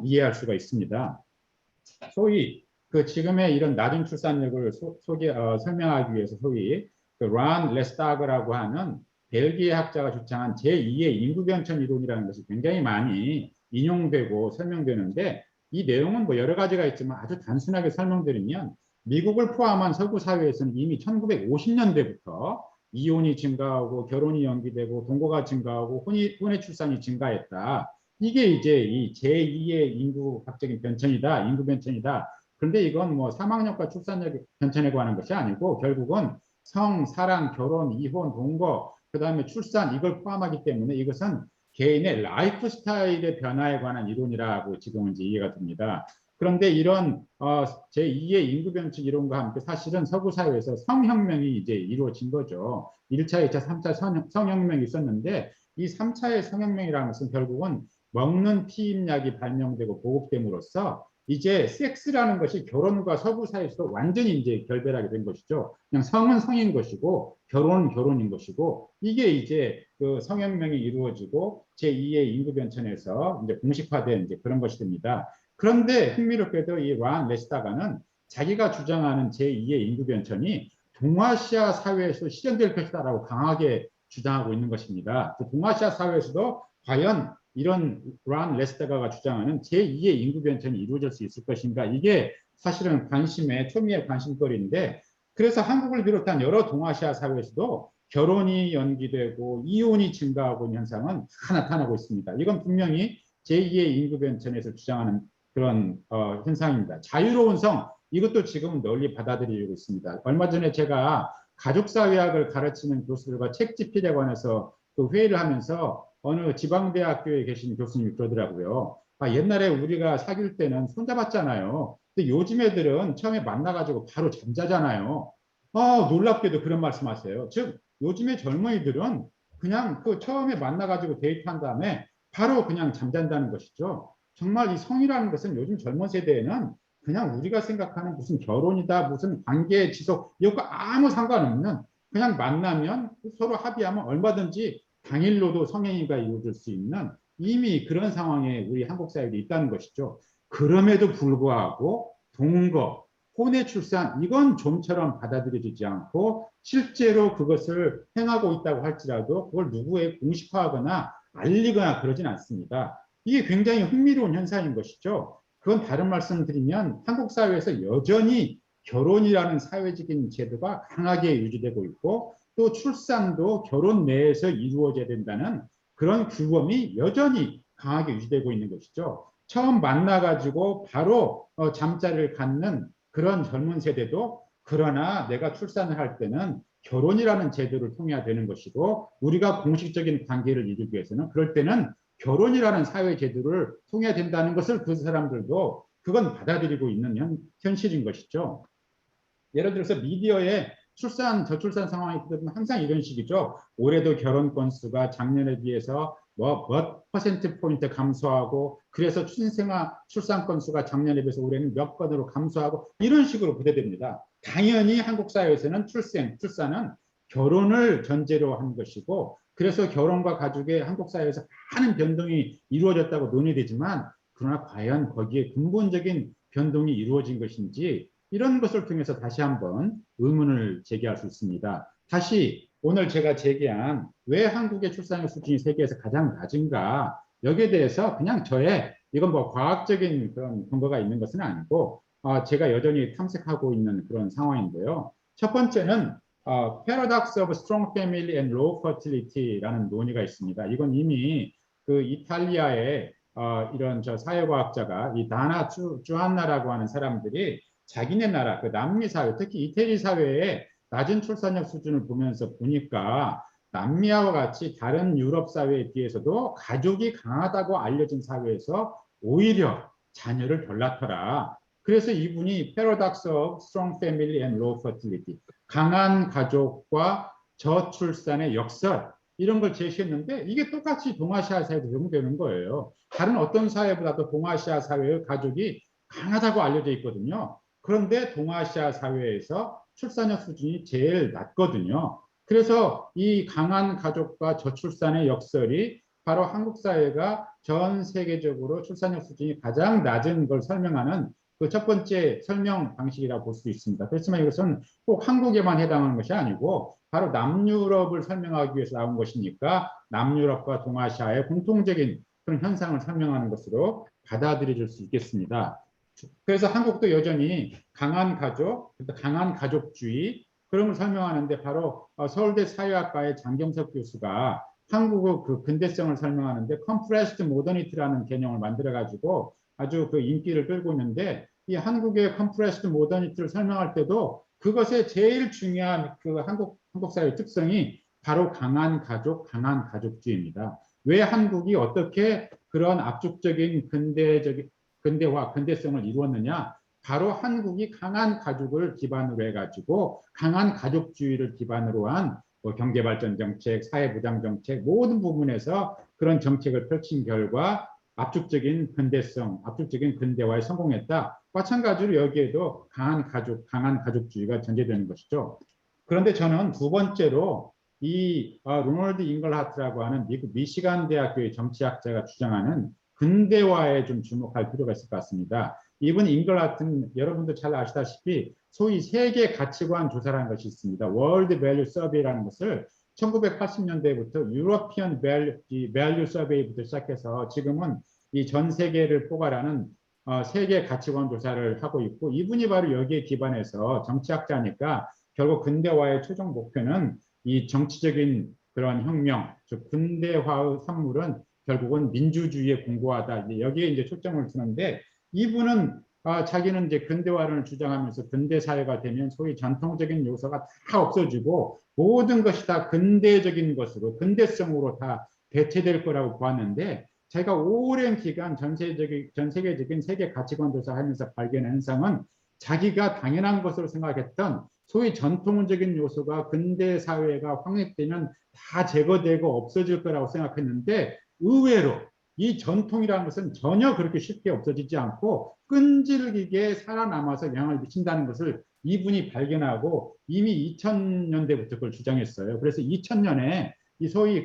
이해할 수가 있습니다. 소위 그 지금의 이런 낮은 출산력을 설명하기 위해서 소위 그 란 레스타그라고 하는 벨기에 학자가 주창한 제2의 인구변천 이론이라는 것이 굉장히 많이 인용되고 설명되는데 이 내용은 뭐 여러 가지가 있지만 아주 단순하게 설명드리면 미국을 포함한 서구 사회에서는 이미 1950년대부터 이혼이 증가하고 결혼이 연기되고 동거가 증가하고 혼의 출산이 증가했다. 이게 이제 이 제2의 인구학적인 변천이다, 인구 변천이다. 그런데 이건 뭐 사망력과 출산력 변천에 관한 것이 아니고 결국은 성, 사랑, 결혼, 이혼, 동거, 그 다음에 출산 이걸 포함하기 때문에 이것은 개인의 라이프 스타일의 변화에 관한 이론이라고 지금은 이제 이해가 됩니다. 그런데 이런 제2의 인구 변칙 이론과 함께 사실은 서구 사회에서 성혁명이 이제 이루어진 거죠. 1차, 2차, 3차 성혁명이 있었는데 이 3차의 성혁명이라는 것은 결국은 먹는 피임약이 발명되고 보급됨으로써 이제 섹스라는 것이 결혼과 서구 사회에서 완전히 이제 결별하게 된 것이죠. 그냥 성은 성인 것이고 결혼은 결혼인 것이고 이게 이제 그 성혁명이 이루어지고 제2의 인구 변천에서 이제 공식화된 이제 그런 것이 됩니다. 그런데 흥미롭게도 이 란 레스타가는 자기가 주장하는 제2의 인구 변천이 동아시아 사회에서 실현될 것이다라고 강하게 주장하고 있는 것입니다. 동아시아 사회에서도 과연 이런 란 레스타가가 주장하는 제2의 인구 변천이 이루어질 수 있을 것인가 이게 사실은 초미의 관심거리인데 그래서 한국을 비롯한 여러 동아시아 사회에서도 결혼이 연기되고 이혼이 증가하고 있는 현상은 다 나타나고 있습니다. 이건 분명히 제2의 인구 변천에서 주장하는 그런 현상입니다. 자유로운 성 이것도 지금 널리 받아들이고 있습니다. 얼마 전에 제가 가족사회학을 가르치는 교수들과 책 집필에 관해서 그 회의를 하면서 어느 지방대학교에 계신 교수님이 그러더라고요. 아, 옛날에 우리가 사귈 때는 손잡았잖아요. 근데 요즘 애들은 처음에 만나가지고 바로 잠자잖아요. 놀랍게도 그런 말씀하세요. 즉, 요즘의 젊은이들은 그냥 그 처음에 만나가지고 데이트한 다음에 바로 그냥 잠잔다는 것이죠. 정말 이 성이라는 것은 요즘 젊은 세대에는 그냥 우리가 생각하는 무슨 결혼이다, 무슨 관계 지속, 이것과 아무 상관없는 그냥 만나면 서로 합의하면 얼마든지 당일로도 성행위가 이루어질 수 있는 이미 그런 상황에 우리 한국 사회에 있다는 것이죠. 그럼에도 불구하고 동거, 혼외 출산 이건 좀처럼 받아들여지지 않고 실제로 그것을 행하고 있다고 할지라도 그걸 누구에 공식화하거나 알리거나 그러진 않습니다. 이게 굉장히 흥미로운 현상인 것이죠. 그건 다른 말씀 드리면 한국 사회에서 여전히 결혼이라는 사회적인 제도가 강하게 유지되고 있고 또 출산도 결혼 내에서 이루어져야 된다는 그런 규범이 여전히 강하게 유지되고 있는 것이죠. 처음 만나가지고 바로 잠자리를 갖는 그런 젊은 세대도 그러나 내가 출산을 할 때는 결혼이라는 제도를 통해야 되는 것이고 우리가 공식적인 관계를 이루기 위해서는 그럴 때는 결혼이라는 사회 제도를 통해야 된다는 것을 그 사람들도 그건 받아들이고 있는 현실인 것이죠. 예를 들어서 미디어에 저출산 상황이 되면 항상 이런 식이죠. 올해도 결혼 건수가 작년에 비해서 몇 퍼센트 포인트 감소하고 그래서 출산 건수가 작년에 비해서 올해는 몇 건으로 감소하고 이런 식으로 보도됩니다. 당연히 한국 사회에서는 출산은 결혼을 전제로 한 것이고 그래서 결혼과 가족의 한국 사회에서 많은 변동이 이루어졌다고 논의되지만 그러나 과연 거기에 근본적인 변동이 이루어진 것인지 이런 것을 통해서 다시 한번 의문을 제기할 수 있습니다. 다시 오늘 제가 제기한 왜 한국의 출산율 수준이 세계에서 가장 낮은가 여기에 대해서 그냥 저의 이건 뭐 과학적인 그런 근거가 있는 것은 아니고 제가 여전히 탐색하고 있는 그런 상황인데요. 첫 번째는 Paradox of Strong Family and Low Fertility라는 논의가 있습니다. 이건 이미 그 이탈리아의 이런 저 사회과학자가 이 다나 쭈안나라고 하는 사람들이 자기네 나라 그 남미 사회 특히 이태리 사회의 낮은 출산율 수준을 보면서 보니까 남미와 같이 다른 유럽 사회에 비해서도 가족이 강하다고 알려진 사회에서 오히려 자녀를 덜 낳더라. 그래서 이분이 Paradox of Strong Family and Low Fertility 강한 가족과 저출산의 역설 이런 걸 제시했는데 이게 똑같이 동아시아 사회도 적용되는 거예요. 다른 어떤 사회보다도 동아시아 사회의 가족이 강하다고 알려져 있거든요. 그런데 동아시아 사회에서 출산율 수준이 제일 낮거든요. 그래서 이 강한 가족과 저출산의 역설이 바로 한국 사회가 전 세계적으로 출산율 수준이 가장 낮은 걸 설명하는 그 첫 번째 설명 방식이라고 볼 수 있습니다. 그렇지만 이것은 꼭 한국에만 해당하는 것이 아니고 바로 남유럽을 설명하기 위해서 나온 것이니까 남유럽과 동아시아의 공통적인 그런 현상을 설명하는 것으로 받아들여질 수 있겠습니다. 그래서 한국도 여전히 강한 가족, 강한 가족주의 그런 걸 설명하는데 바로 서울대 사회학과의 장경석 교수가 한국의 그 근대성을 설명하는데 compressed modernity라는 개념을 만들어 가지고 아주 그 인기를 끌고 있는데 이 한국의 compressed modernity를 설명할 때도 그것의 제일 중요한 그 한국 사회의 특성이 바로 강한 가족, 강한 가족주의입니다. 왜 한국이 어떻게 그런 압축적인 근대화, 근대성을 이루었느냐? 바로 한국이 강한 가족을 기반으로 해가지고 강한 가족주의를 기반으로 한뭐 경제발전 정책, 사회보장 정책 모든 부분에서 그런 정책을 펼친 결과 압축적인 근대성, 압축적인 근대화에 성공했다. 마찬가지로 여기에도 강한 가족, 강한 가족주의가 전제되는 것이죠. 그런데 저는 두 번째로 이 로널드 잉글하트라고 하는 미국 미시간 대학교의 정치학자가 주장하는 근대화에 좀 주목할 필요가 있을 것 같습니다. 이분 잉글하트는 여러분도 잘 아시다시피 소위 세계 가치관 조사라는 것이 있습니다. 월드 밸류 서베이라는 것을 1980년대부터 유러피언 밸류 서베이부터 시작해서 지금은 이 전 세계를 포괄하는 세계 가치관 조사를 하고 있고 이분이 바로 여기에 기반해서 정치학자니까 결국 근대화의 최종 목표는 이 정치적인 그런 혁명, 즉 근대화의 산물은 결국은 민주주의에 공고하다. 여기에 이제 초점을 두는데 이분은 자기는 이제 근대화를 주장하면서 근대 사회가 되면 소위 전통적인 요소가 다 없어지고 모든 것이 다 근대적인 것으로 근대성으로 다 대체될 거라고 보았는데 제가 오랜 기간 전 세계적인 세계 가치관 조사하면서 발견한 현상은 자기가 당연한 것으로 생각했던 소위 전통적인 요소가 근대 사회가 확립되면 다 제거되고 없어질 거라고 생각했는데 의외로 이 전통이라는 것은 전혀 그렇게 쉽게 없어지지 않고 끈질기게 살아남아서 영향을 미친다는 것을 이분이 발견하고 이미 2000년대부터 그걸 주장했어요. 그래서 2000년에 이 소위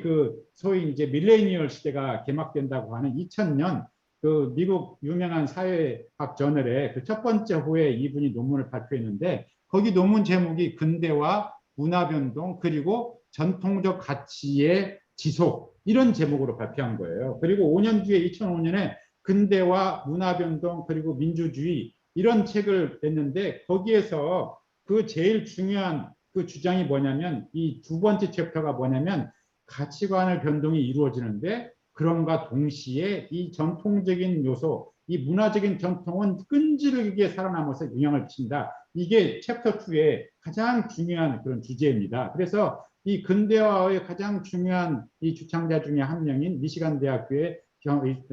이제 밀레니얼 시대가 개막된다고 하는 2000년 그 미국 유명한 사회학 저널에 그 첫 번째 호에 이분이 논문을 발표했는데 거기 논문 제목이 근대화, 문화 변동 그리고 전통적 가치의 지속 이런 제목으로 발표한 거예요. 그리고 5년 뒤에 2005년에 근대화, 문화 변동 그리고 민주주의 이런 책을 냈는데 거기에서 그 제일 중요한 그 주장이 뭐냐면 이 두 번째 챕터가 뭐냐면 가치관의 변동이 이루어지는데 그럼과 동시에 이 전통적인 요소, 이 문화적인 전통은 끈질기게 살아남아서 영향을 미친다. 이게 챕터 2의 가장 중요한 그런 주제입니다. 그래서 이 근대화의 가장 중요한 이 주창자 중에 한 명인 미시간 대학교의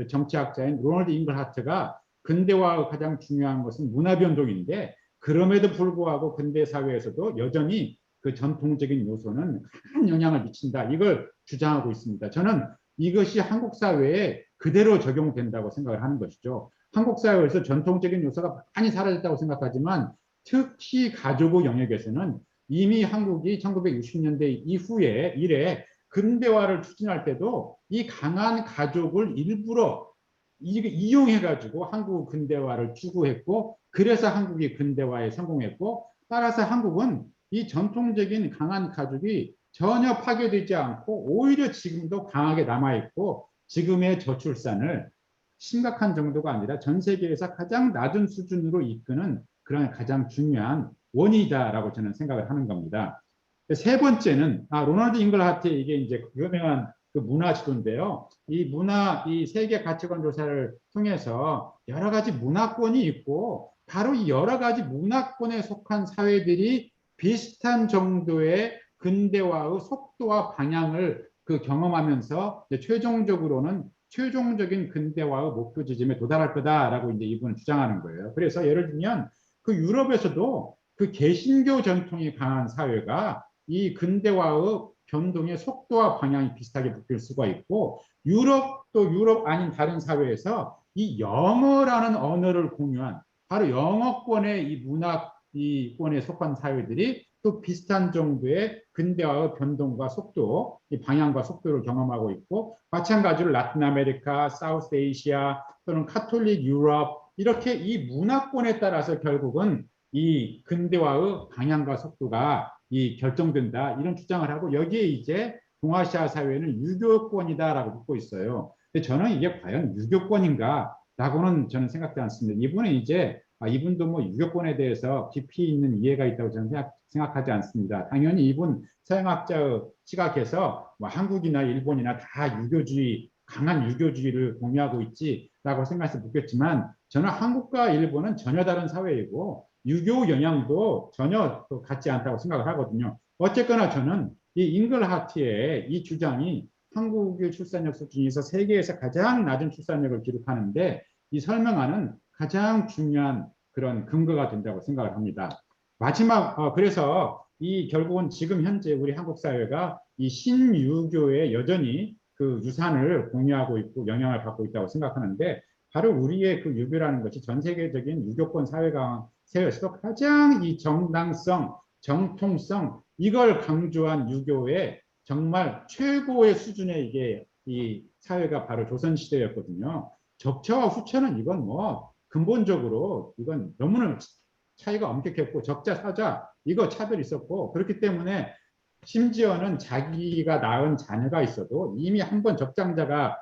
정치학자인 로널드 잉글하트가 근대화의 가장 중요한 것은 문화 변동인데 그럼에도 불구하고 근대 사회에서도 여전히 그 전통적인 요소는 큰 영향을 미친다. 이걸 주장하고 있습니다. 저는 이것이 한국 사회에 그대로 적용된다고 생각을 하는 것이죠. 한국 사회에서 전통적인 요소가 많이 사라졌다고 생각하지만 특히 가족의 영역에서는 이미 한국이 1960년대 이후에 이래 근대화를 추진할 때도 이 강한 가족을 일부러 이용해가지고 한국 근대화를 추구했고 그래서 한국이 근대화에 성공했고 따라서 한국은 이 전통적인 강한 가족이 전혀 파괴되지 않고 오히려 지금도 강하게 남아있고 지금의 저출산을 심각한 정도가 아니라 전 세계에서 가장 낮은 수준으로 이끄는 그런 가장 중요한 원인이다라고 저는 생각을 하는 겁니다. 세 번째는 로널드 잉글하트의 이게 이제 유명한 그 문화 지도인데요. 이 세계 가치관 조사를 통해서 여러 가지 문화권이 있고 바로 이 여러 가지 문화권에 속한 사회들이 비슷한 정도의 근대화의 속도와 방향을 그 경험하면서 최종적으로는 최종적인 근대화의 목표 지점에 도달할 거다라고 이제 이분은 주장하는 거예요. 그래서 예를 들면 그 유럽에서도 그 개신교 전통이 강한 사회가 이 근대화의 변동의 속도와 방향이 비슷하게 바뀔 수가 있고 유럽도 유럽 아닌 다른 사회에서 이 영어라는 언어를 공유한 바로 영어권의 이 문화권에 속한 사회들이 또 비슷한 정도의 근대화의 변동과 속도, 이 방향과 속도를 경험하고 있고 마찬가지로 라틴 아메리카, 사우스 에이시아 또는 카톨릭 유럽 이렇게 이 문화권에 따라서 결국은 이 근대화의 방향과 속도가 이 결정된다 이런 주장을 하고 여기에 이제 동아시아 사회는 유교권이다라고 묻고 있어요. 근데 저는 이게 과연 유교권인가라고는 저는 생각지 않습니다. 이분은 이제 이분도 뭐 유교권에 대해서 깊이 있는 이해가 있다고 저는 생각하지 않습니다. 당연히 이분 서양학자의 시각에서 뭐 한국이나 일본이나 다 유교주의 강한 유교주의를 공유하고 있지라고 생각해서 묻겠지만 저는 한국과 일본은 전혀 다른 사회이고 유교 영향도 전혀 같지 않다고 생각을 하거든요. 어쨌거나 저는 이 잉글하트의 이 주장이 한국의 출산력 수준에서 세계에서 가장 낮은 출산력을 기록하는데 이 설명하는 가장 중요한 그런 근거가 된다고 생각을 합니다. 마지막 그래서 이 결국은 지금 현재 우리 한국 사회가 이 신유교에 여전히 그 유산을 공유하고 있고 영향을 받고 있다고 생각하는데 바로 우리의 그 유교라는 것이 전 세계적인 유교권 사회에서도 가장 이 정당성, 정통성 이걸 강조한 유교의 정말 최고의 수준의 이게 이 사회가 바로 조선 시대였거든요. 적처와 후처는 이건 뭐 근본적으로 이건 너무나 차이가 엄격했고 적자 사자 이거 차별이 있었고 그렇기 때문에 심지어는 자기가 낳은 자녀가 있어도 이미 한번 적장자가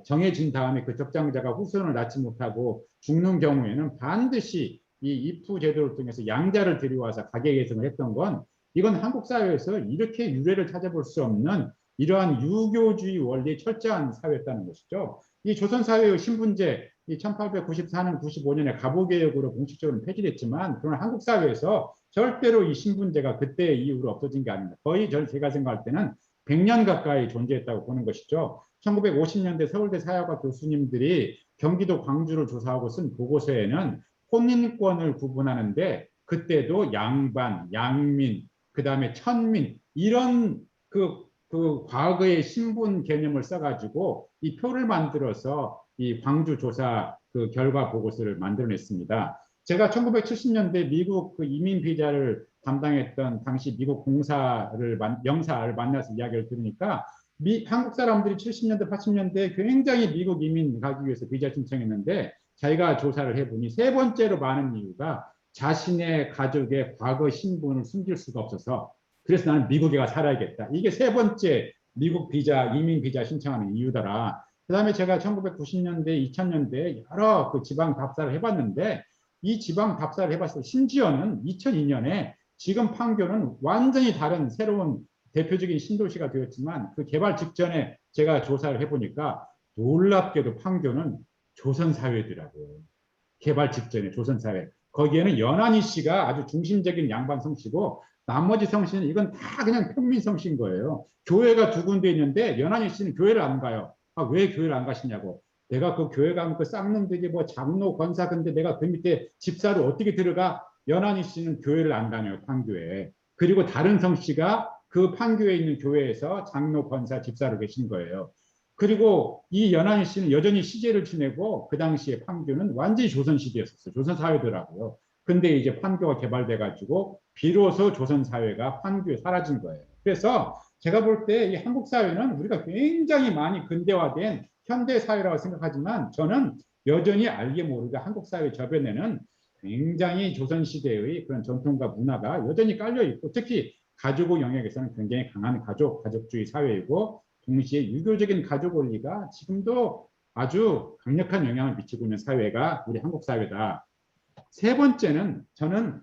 정해진 다음에 그 적장자가 후손을 낳지 못하고 죽는 경우에는 반드시 이 입후 제도를 통해서 양자를 들여와서 가계 계승을 했던 건 이건 한국 사회에서 이렇게 유례를 찾아볼 수 없는 이러한 유교주의 원리에 철저한 사회였다는 것이죠. 이 조선 사회의 신분제 이 1894년 95년에 갑오개혁으로 공식적으로 폐지됐지만 그러나 한국 사회에서 절대로 이 신분제가 그때 이후로 없어진 게 아닙니다. 거의 제가 생각할 때는 100년 가까이 존재했다고 보는 것이죠. 1950년대 서울대 사회학과 교수님들이 경기도 광주를 조사하고 쓴 보고서에는 혼인권을 구분하는데 그때도 양반, 양민, 그다음에 천민 이런 그 과거의 신분 개념을 써가지고 이 표를 만들어서 이 광주 조사 그 결과 보고서를 만들어냈습니다. 제가 1970년대 미국 그 이민 비자를 담당했던 당시 미국 영사를 만나서 이야기를 들으니까 한국 사람들이 70년대, 80년대 굉장히 미국 이민 가기 위해서 비자 신청했는데 자기가 조사를 해보니 세 번째로 많은 이유가 자신의 가족의 과거 신분을 숨길 수가 없어서 그래서 나는 미국에 가 살아야겠다. 이게 세 번째 미국 비자, 이민 비자 신청하는 이유더라. 그다음에 제가 1990년대, 2000년대 여러 그 지방 답사를 해봤는데 이 지방 답사를 해봤을 때 심지어는 2002년에 지금 판교는 완전히 다른 새로운 대표적인 신도시가 되었지만 그 개발 직전에 제가 조사를 해보니까 놀랍게도 판교는 조선사회더라고요. 개발 직전에 조선사회. 거기에는 연안희 씨가 아주 중심적인 양반 성씨고 나머지 성씨는 이건 다 그냥 평민 성씨인 거예요. 교회가 두 군데 있는데 연안희 씨는 교회를 안 가요. 아, 왜 교회를 안 가시냐고. 내가 그 교회 가면 그 쌍놈들이 뭐 장로 권사 근데 내가 그 밑에 집사로 어떻게 들어가? 연안희 씨는 교회를 안 다녀요. 판교에. 그리고 다른 성씨가 그 판교에 있는 교회에서 장로 권사 집사로 계신 거예요. 그리고 이 연안희 씨는 여전히 시제를 지내고 그 당시에 판교는 완전히 조선시대였었어요. 조선사회더라고요. 근데 이제 판교가 개발돼 가지고 비로소 조선사회가 판교에 사라진 거예요. 그래서 제가 볼 때 이 한국 사회는 우리가 굉장히 많이 근대화된 현대 사회라고 생각하지만 저는 여전히 알게 모르게 한국 사회 저변에는 굉장히 조선시대의 그런 전통과 문화가 여전히 깔려 있고 특히 가족의 영역에서는 굉장히 강한 가족주의 사회이고 동시에 유교적인 가족 원리가 지금도 아주 강력한 영향을 미치고 있는 사회가 우리 한국 사회다. 세 번째는 저는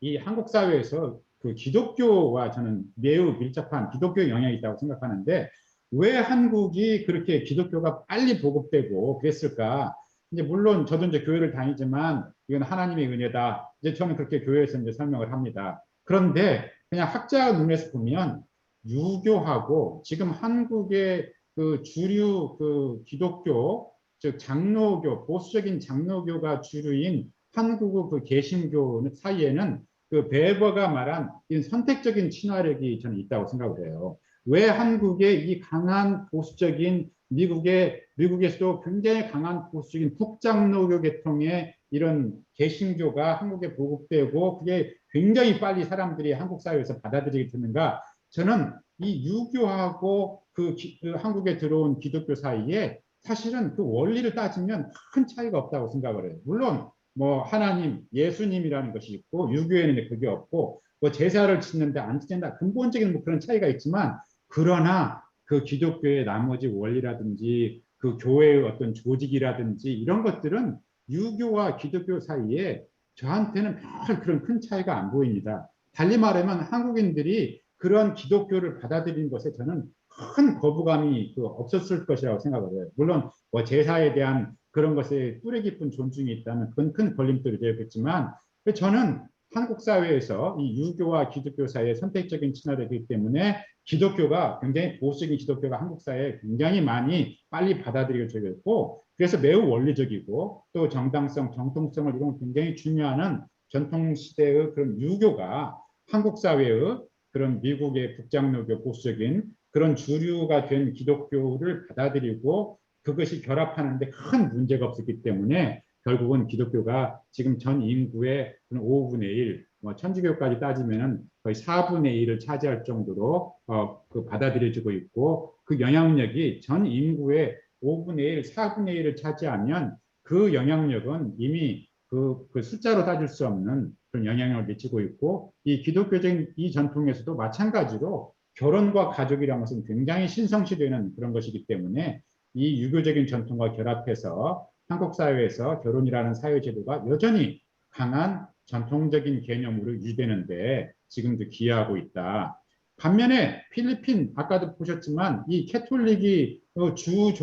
이 한국 사회에서 그 기독교와 저는 매우 밀접한 기독교 영향이 있다고 생각하는데 왜 한국이 그렇게 기독교가 빨리 보급되고 그랬을까? 이제 물론 저도 이제 교회를 다니지만 이건 하나님의 은혜다. 이제 저는 그렇게 교회에서 이제 설명을 합니다. 그런데 그냥 학자 눈에서 보면 유교하고 지금 한국의 그 주류 그 기독교 즉 장로교 보수적인 장로교가 주류인 한국의 그 개신교 사이에는 그 베버가 말한 선택적인 친화력이 저는 있다고 생각을 해요. 왜 한국의 이 강한 보수적인 미국에서도 굉장히 강한 보수적인 북장로교 계통의 이런 개신교가 한국에 보급되고 그게 굉장히 빨리 사람들이 한국 사회에서 받아들이게 되는가? 저는 이 유교하고 그 한국에 들어온 기독교 사이에 사실은 그 원리를 따지면 큰 차이가 없다고 생각을 해요. 물론 뭐 하나님, 예수님이라는 것이 있고 유교에는 그게 없고 뭐 제사를 짓는데 안 지낸다 근본적인 뭐 그런 차이가 있지만 그러나 그 기독교의 나머지 원리라든지 그 교회의 어떤 조직이라든지 이런 것들은 유교와 기독교 사이에 저한테는 별 그런 큰 차이가 안 보입니다. 달리 말하면 한국인들이 그런 기독교를 받아들인 것에 저는 큰 거부감이 없었을 것이라고 생각을 해요. 물론 뭐 제사에 대한 그런 것에 뿌리 깊은 존중이 있다면 그건 큰 걸림돌이 되었겠지만 저는 한국 사회에서 이 유교와 기독교 사이의 선택적인 친화력이기 때문에 기독교가 굉장히 보수적인 기독교가 한국 사회에 굉장히 많이 빨리 받아들여져 있고 그래서 매우 원리적이고 또 정당성, 정통성을 이런 굉장히 중요한 전통시대의 그런 유교가 한국 사회의 그런 미국의 북장로교 보수적인 그런 주류가 된 기독교를 받아들이고 그것이 결합하는데 큰 문제가 없었기 때문에 결국은 기독교가 지금 전 인구의 5분의 1, 뭐 천주교까지 따지면 거의 4분의 1을 차지할 정도로 그 받아들여지고 있고 그 영향력이 전 인구의 5분의 1, 4분의 1을 차지하면 그 영향력은 이미 그 숫자로 따질 수 없는 그런 영향력을 미치고 있고 이 기독교적인 이 전통에서도 마찬가지로 결혼과 가족이라는 것은 굉장히 신성시되는 그런 것이기 때문에 이 유교적인 전통과 결합해서 한국 사회에서 결혼이라는 사회제도가 여전히 강한 전통적인 개념으로 유지되는데 지금도 기여하고 있다. 반면에 필리핀 아까도 보셨지만 이 캐톨릭이 주류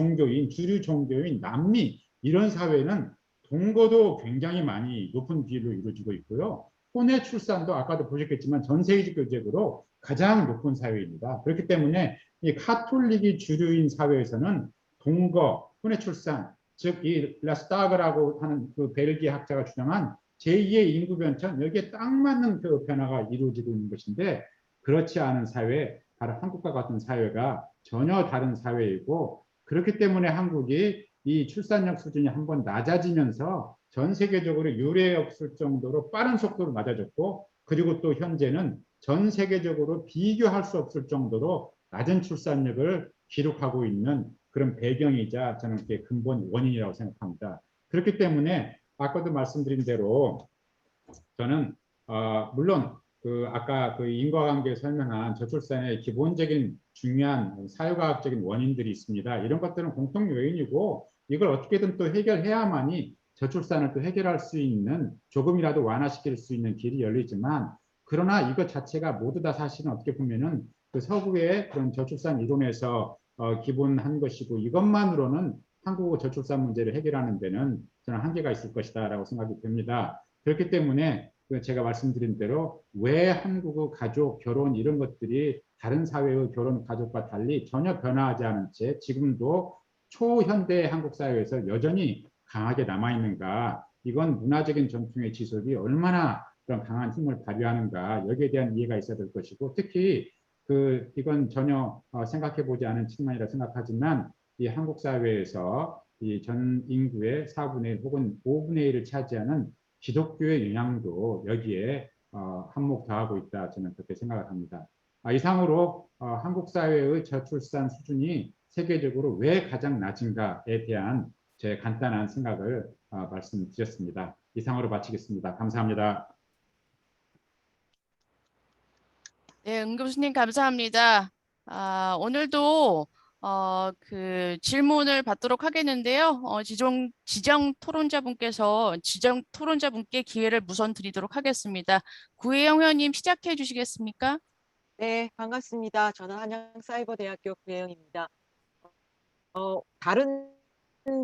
종교인 남미 이런 사회는 동거도 굉장히 많이 높은 비율로 이루어지고 있고요. 혼외 출산도 아까도 보셨겠지만 전 세계적으로 가장 높은 사회입니다. 그렇기 때문에 이 카톨릭이 주류인 사회에서는 동거, 혼외 출산, 즉 이 라스타그라고 하는 그 벨기에 학자가 주장한 제2의 인구 변천, 여기에 딱 맞는 그 변화가 이루어지고 있는 것인데, 그렇지 않은 사회, 바로 한국과 같은 사회가 전혀 다른 사회이고, 그렇기 때문에 한국이 이 출산력 수준이 한번 낮아지면서 전 세계적으로 유례 없을 정도로 빠른 속도로 낮아졌고, 그리고 또 현재는 전 세계적으로 비교할 수 없을 정도로 낮은 출산력을 기록하고 있는 그런 배경이자 저는 그게 근본 원인이라고 생각합니다. 그렇기 때문에 아까도 말씀드린 대로 저는 물론 그 아까 그 인과관계 설명한 저출산의 기본적인 중요한 사회과학적인 원인들이 있습니다. 이런 것들은 공통 요인이고 이걸 어떻게든 또 해결해야만이 저출산을 또 해결할 수 있는, 조금이라도 완화시킬 수 있는 길이 열리지만, 그러나 이것 자체가 모두 다 사실은 어떻게 보면은 그 서구의 그런 저출산 이론에서 기본한 것이고, 이것만으로는 한국의 저출산 문제를 해결하는 데는 저는 한계가 있을 것이다라고 생각이 됩니다. 그렇기 때문에 제가 말씀드린 대로 왜 한국의 가족, 결혼 이런 것들이 다른 사회의 결혼, 가족과 달리 전혀 변화하지 않은 채 지금도 초현대 한국 사회에서 여전히 강하게 남아있는가, 이건 문화적인 전통의 지속이 얼마나 그런 강한 힘을 발휘하는가, 여기에 대한 이해가 있어야 될 것이고, 특히 이건 전혀 생각해 보지 않은 측면이라 생각하지만, 이 한국 사회에서 이 전 인구의 4분의 1 혹은 5분의 1을 차지하는 기독교의 영향도 여기에 한몫하고 있다, 저는 그렇게 생각을 합니다. 이상으로 한국 사회의 저출산 수준이 세계적으로 왜 가장 낮은가에 대한 제 간단한 생각을 말씀드렸습니다. 이상으로 마치겠습니다. 감사합니다. 네, 은 교수님 감사합니다. 오늘도 그 질문을 받도록 하겠는데요. 지정 토론자분께 기회를 우선 드리도록 하겠습니다. 구혜영 의원님 시작해 주시겠습니까? 네, 반갑습니다. 저는 한양사이버대학교 구혜영입니다. 다른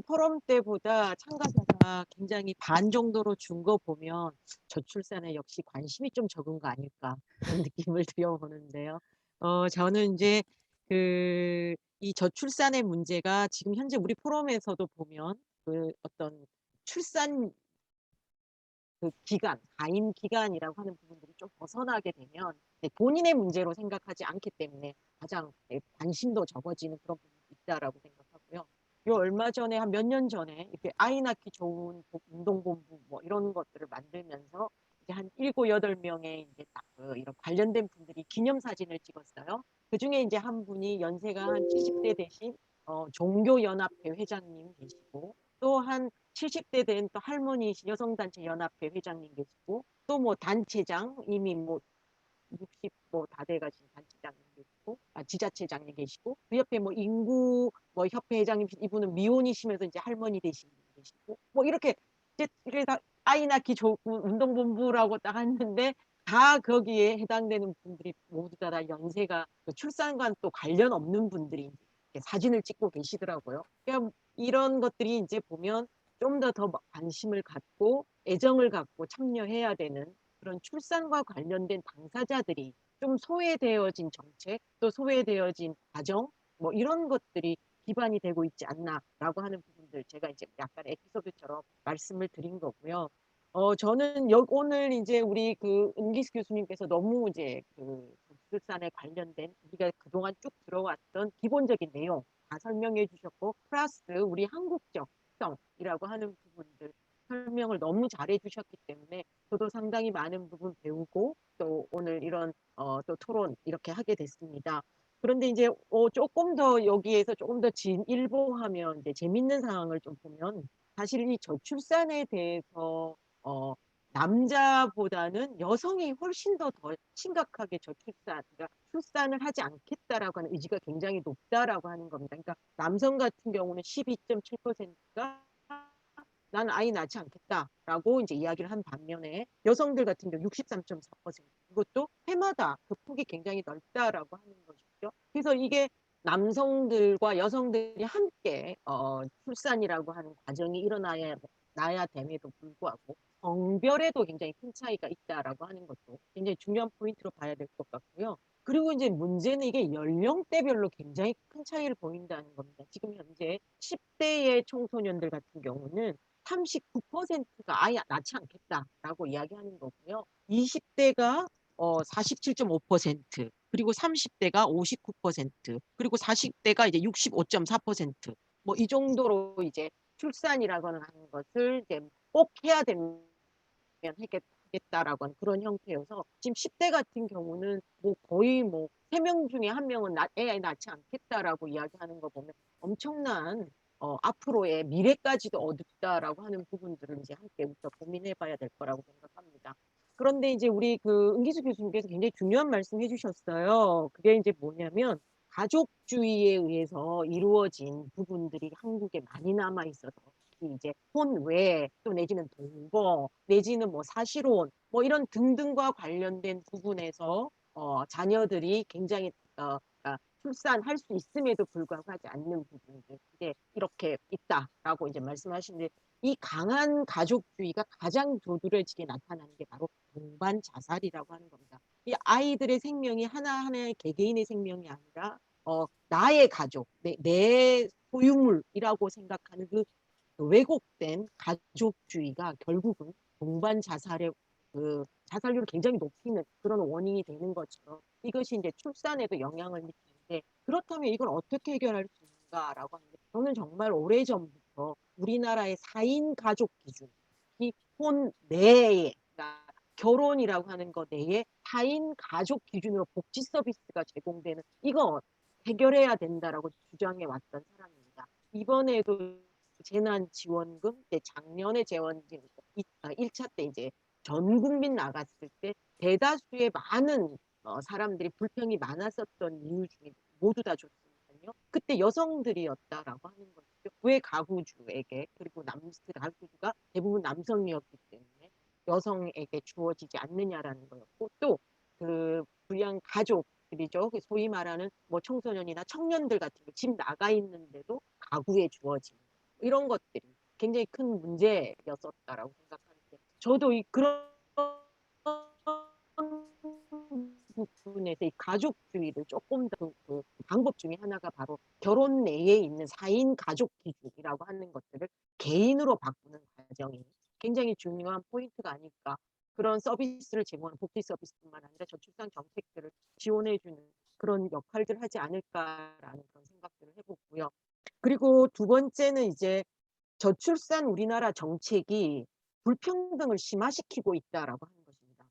포럼 때보다 참가자가 굉장히 반 정도로 준 거 보면 저출산에 역시 관심이 좀 적은 거 아닐까 그런 느낌을 들여보는데요. 저는 이제 이 저출산의 문제가 지금 현재 우리 포럼에서도 보면 그 어떤 출산 그 기간, 가임 기간이라고 하는 부분들이 좀 벗어나게 되면 본인의 문제로 생각하지 않기 때문에 가장 관심도 적어지는 그런 부분이 있다라고 생각하고요. 요 얼마 전에 한 몇 년 전에 이렇게 아이 낳기 좋은 운동본부 뭐 이런 것들을 만들면서 이제 한 7, 8명의 이제 딱 이런 관련된 분들이 기념사진을 찍었어요. 그 중에 이제 한 분이 연세가 한 70대 되신 종교연합회 회장님 계시고, 또 한 70대 된 또 할머니이신 여성단체 연합회 회장님 계시고, 또 뭐 단체장 이미 뭐 60 뭐 다 돼가신 단체장님 계시고, 지자체장님 계시고, 그 옆에 뭐 인구 뭐 협회 회장님, 이분은 미혼이시면서 이제 할머니 되신 분 계시고, 뭐 이렇게 이제 다 아이 낳기 좋은 운동본부라고 딱 했는데, 다 거기에 해당되는 분들이 모두 다 연세가 그 출산과 또 관련 없는 분들이 이렇게 사진을 찍고 계시더라고요. 그러니까 이런 것들이 이제 보면 좀 더 관심을 갖고 애정을 갖고 참여해야 되는 그런 출산과 관련된 당사자들이 좀 소외되어진 정책, 또 소외되어진 과정, 뭐 이런 것들이 기반이 되고 있지 않나라고 하는 부분들, 제가 이제 약간 에피소드처럼 말씀을 드린 거고요. 저는 오늘 이제 우리 그 은기스 교수님께서 너무 이제 그 출산에 관련된 우리가 그동안 쭉 들어왔던 기본적인 내용 다 설명해 주셨고, 플러스 우리 한국적 이라고 하는 부분들 설명을 너무 잘해 주셨기 때문에 저도 상당히 많은 부분 배우고, 또 오늘 이런 또 토론 이렇게 하게 됐습니다. 그런데 이제 조금 더 여기에서 조금 더 진일보하면 이제 재밌는 상황을 좀 보면, 사실 이 저출산에 대해서 남자보다는 여성이 훨씬 더 심각하게 저출산, 그러니까 출산을 하지 않겠다라고 하는 의지가 굉장히 높다라고 하는 겁니다. 그러니까 남성 같은 경우는 12.7%가 난 아이 낳지 않겠다라고 이제 이야기를 한 반면에, 여성들 같은 경우 63.4%, 이것도 해마다 그 폭이 굉장히 넓다라고 하는 것이죠. 그래서 이게 남성들과 여성들이 함께 출산이라고 하는 과정이 일어나야 됨에도 불구하고 성별에도 굉장히 큰 차이가 있다라고 하는 것도 굉장히 중요한 포인트로 봐야 될 것 같고요. 그리고 이제 문제는 이게 연령대별로 굉장히 큰 차이를 보인다는 겁니다. 지금 현재 10대의 청소년들 같은 경우는 39%가 아예 낳지 않겠다라고 이야기하는 거고요. 20대가 47.5%, 그리고 30대가 59%, 그리고 40대가 이제 65.4%, 뭐 이 정도로 이제 출산이라고는 하는 것을 이제 꼭 해야 되면 하겠다라고 하는 그런 형태여서 지금 10대 같은 경우는 뭐 거의 뭐 3명 중에 1명은 애 낳지 않겠다라고 이야기하는 거 보면 엄청난 앞으로의 미래까지도 어둡다라고 하는 부분들을 이제 함께부터 고민해 봐야 될 거라고 생각합니다. 그런데 이제 우리 그 은기수 교수님께서 굉장히 중요한 말씀 해주셨어요. 그게 이제 뭐냐면 가족주의에 의해서 이루어진 부분들이 한국에 많이 남아 있어서 특히 이제 혼외 또 내지는 동거 내지는 뭐 사실혼 뭐 이런 등등과 관련된 부분에서 자녀들이 굉장히 그러니까 출산할 수 있음에도 불구하고 하지 않는 부분들 이제 이렇게 있다라고 이제 말씀하시는데 이 강한 가족주의가 가장 두드러지게 나타나는 게 바로 동반 자살이라고 하는 겁니다. 이 아이들의 생명이 하나하나의 개개인의 생명이 아니라 나의 가족, 내 소유물이라고 생각하는 그 왜곡된 가족주의가 결국은 동반 자살의 그 자살률을 굉장히 높이는 그런 원인이 되는 것처럼 이것이 이제 출산에도 영향을 미치는데 그렇다면 이걸 어떻게 해결할 수 있는가라고 하는데 저는 정말 오래전부터 우리나라의 4인 가족 기준, 이 혼내에 그러니까 결혼이라고 하는 것 내에 4인 가족 기준으로 복지 서비스가 제공되는 이거 해결해야 된다라고 주장해 왔던 사람입니다. 이번에도 재난지원금, 이제 작년에 재원금 1차 때 이제 전 국민 나갔을 때 대다수의 많은 사람들이 불평이 많았었던 이유 중에 모두 다 좋습니다요. 그때 여성들이었다라고 하는 것이죠. 왜 가구주에게 그리고 가구주가 대부분 남성이었기 때문에 여성에게 주어지지 않느냐라는 거였고 또 그 부양 가족들이죠. 소위 말하는 뭐 청소년이나 청년들 같은 거 집 나가 있는데도 가구에 주어지는 이런 것들이 굉장히 큰 문제였었다라고 생각하는데 저도 그런 부분에서 이 가족주의를 조금 더 그 방법 중에 하나가 바로 결혼 내에 있는 4인 가족 기준이라고 하는 것들을 개인으로 바꾸는 과정이 굉장히 중요한 포인트가 아닐까. 그런 서비스를 제공하는 복지 서비스뿐만 아니라 저출산 정책들을 지원해주는 그런 역할들 하지 않을까라는 그런 생각들을 해보고요. 그리고 두 번째는 이제 저출산 우리나라 정책이 불평등을 심화시키고 있다라고 하는 것입니다.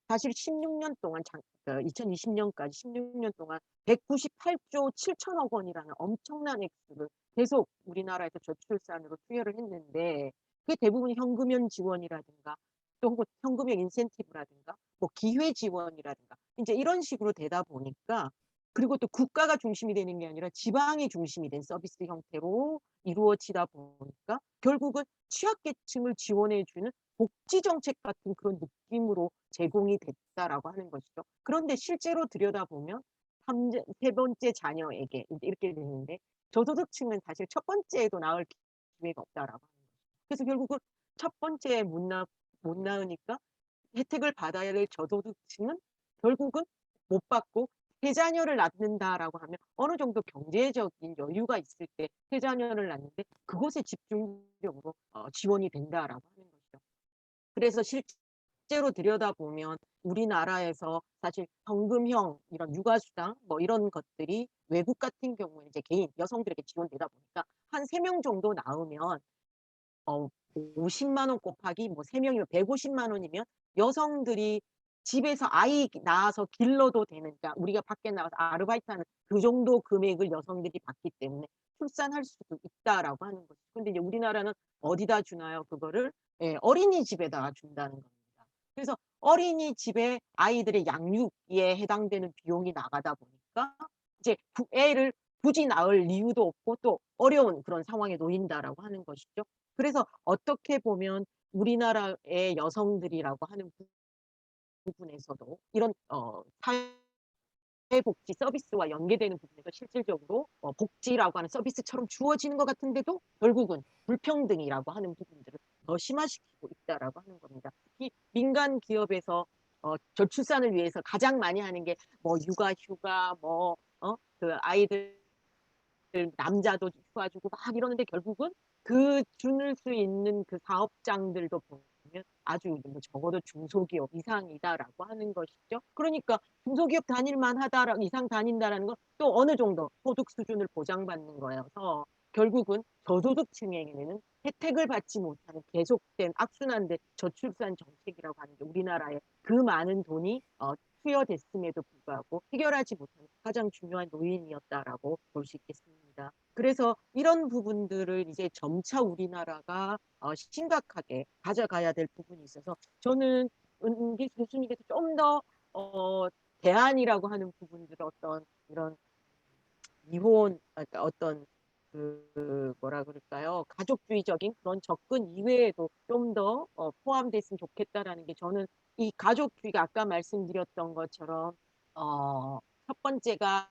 사실 16년 동안 2020년까지 16년 동안 198조 7천억 원이라는 엄청난 액수를 계속 우리나라에서 저출산으로 투여를 했는데 그게 대부분 현금연 지원이라든가 또 혹은 현금연 인센티브라든가 뭐 기회 지원이라든가 이제 이런 식으로 되다 보니까 그리고 또 국가가 중심이 되는 게 아니라 지방이 중심이 된 서비스 형태로 이루어지다 보니까 결국은 취약계층을 지원해주는 복지정책 같은 그런 느낌으로 제공이 됐다라고 하는 것이죠. 그런데 실제로 들여다보면 세 번째 자녀에게 이렇게 되는데 저소득층은 사실 첫 번째에도 낳을 기회가 없다라고 하는 거죠. 그래서 결국은 첫 번째에 못 낳으니까 혜택을 받아야 될 저소득층은 결국은 못 받고 세 자녀를 낳는다라고 하면 어느 정도 경제적인 여유가 있을 때 세 자녀를 낳는데 그것에 집중적으로 지원이 된다라고 하는 거죠. 그래서 실제로 들여다보면 우리나라에서 사실 현금형 이런 육아수당 뭐 이런 것들이 외국 같은 경우에 이제 개인 여성들에게 지원되다 보니까 한 3명 정도 낳으면 50만 원 곱하기 뭐 3명이면 150만 원이면 여성들이 집에서 아이 낳아서 길러도 되는, 그러니까 우리가 밖에 나가서 아르바이트하는 그 정도 금액을 여성들이 받기 때문에 출산할 수도 있다라고 하는 거죠. 근데 이제 우리나라는 어디다 주나요? 그거를 어린이집에다가 준다는 겁니다. 그래서 어린이집에 아이들의 양육에 해당되는 비용이 나가다 보니까 이제 애를 굳이 낳을 이유도 없고 또 어려운 그런 상황에 놓인다라고 하는 것이죠. 그래서 어떻게 보면 우리나라의 여성들이라고 하는 부분에서도 이런 사회복지 서비스와 연계되는 부분에서 실질적으로 복지라고 하는 서비스처럼 주어지는 것 같은데도 결국은 불평등이라고 하는 부분들을 더 심화시키고 있다라고 하는 겁니다. 특히 민간 기업에서 저출산을 위해서 가장 많이 하는 게 뭐 육아휴가, 그 아이들 남자도 휴가 주고 막 이러는데 결국은 그 줄 수 있는 그 사업장들도 보면 아주 뭐 적어도 중소기업 이상이다라고 하는 것이죠. 그러니까 중소기업 다닐만 하다 이상 다닌다라는 건 또 어느 정도 소득 수준을 보장받는 거여서 결국은 저소득층에게는 혜택을 받지 못하는 계속된 악순환된 저출산 정책이라고 하는 게 우리나라의 그 많은 돈이 투여됐음에도 불구하고 해결하지 못하는 가장 중요한 요인이었다라고 볼 수 있겠습니다. 그래서 이런 부분들을 이제 점차 우리나라가 심각하게 가져가야 될 부분이 있어서 저는 은기 교수님께서 좀 더 대안이라고 하는 부분들을 어떤 이런 이혼, 그러니까 어떤 뭐라 그럴까요? 가족주의적인 그런 접근 이외에도 좀 더 포함됐으면 좋겠다라는 게 저는 이 가족주의가 아까 말씀드렸던 것처럼 첫 번째가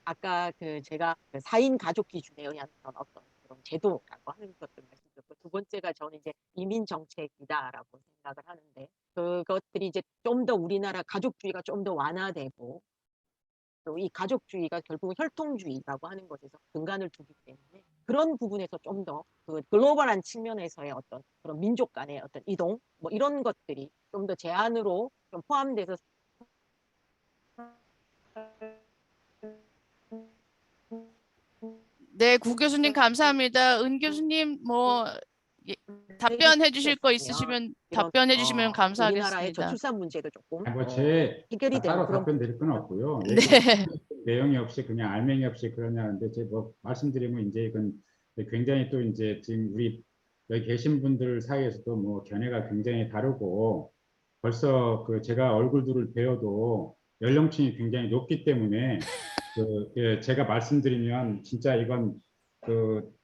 아까 제가 그 4인 가족 기준에 의한 어떤 그런 제도라고 하는 것들 말씀드렸고 두 번째가 저는 이제 이민 정책이다라고 생각을 하는데 그것들이 이제 좀 더 우리나라 가족주의가 좀 더 완화되고 또 이 가족주의가 결국 혈통주의라고 하는 것에서 근간을 두기 때문에 그런 부분에서 좀 더 그 글로벌한 측면에서의 어떤 그런 민족 간의 어떤 이동 뭐 이런 것들이 좀 더 제한으로 좀 포함돼서 네, 구 교수님 감사합니다. 은 교수님 뭐 예, 답변해 주실 거 있으시면 이런 답변해 주시면 우리나라의 감사하겠습니다. 저출산 문제도 조금 제 해결이 되는 따로 그런 답변 드릴 건 없고요. 네. 내용이 없이 그냥 알맹이 없이 그러냐는데 제가 뭐 말씀드리면 이제 이건 굉장히 또 이제 지금 우리 여기 계신 분들 사이에서도 뭐 견해가 굉장히 다르고 벌써 그 제가 얼굴들을 배워도 연령층이 굉장히 높기 때문에 제가 말씀드리면 진짜 이건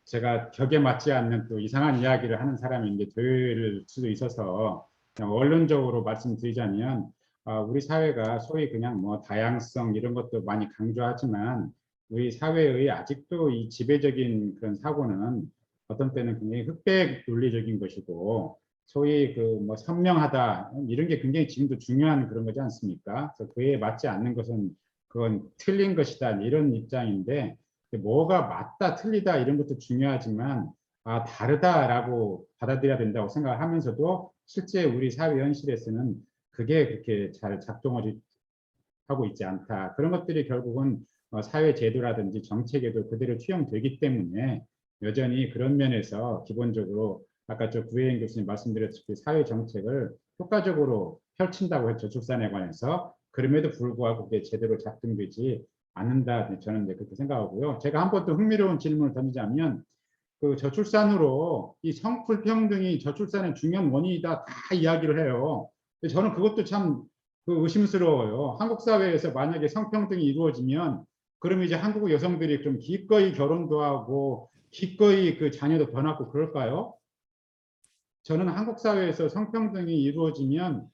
제가 격에 맞지 않는 또 이상한 이야기를 하는 사람이 이제 될 수도 있어서 그냥 원론적으로 말씀드리자면 우리 사회가 소위 그냥 뭐 다양성 이런 것도 많이 강조하지만 우리 사회의 아직도 이 지배적인 그런 사고는 어떤 때는 굉장히 흑백 논리적인 것이고 소위 뭐 선명하다 이런 게 굉장히 지금도 중요한 그런 거지 않습니까? 그래서 그에 맞지 않는 것은 그건 틀린 것이다 이런 입장인데 뭐가 맞다 틀리다 이런 것도 중요하지만 다르다라고 받아들여야 된다고 생각하면서도 실제 우리 사회 현실에서는 그게 그렇게 잘 작동하지 하고 있지 않다. 그런 것들이 결국은 사회 제도라든지 정책에도 그대로 투영되기 때문에 여전히 그런 면에서 기본적으로 아까 구혜인 교수님 말씀드렸듯이 사회 정책을 효과적으로 펼친다고 했죠. 저출산에 관해서. 그럼에도 불구하고 그게 제대로 작동되지 않는다. 저는 그렇게 생각하고요. 제가 한 번 또 흥미로운 질문을 던지자면 저출산으로 이 성불평등이 저출산의 중요한 원인이다 다 이야기를 해요. 저는 그것도 참 의심스러워요. 한국 사회에서 만약에 성평등이 이루어지면 그럼 이제 한국 여성들이 좀 기꺼이 결혼도 하고 기꺼이 그 자녀도 더 낳고 그럴까요? 저는 한국 사회에서 성평등이 이루어지면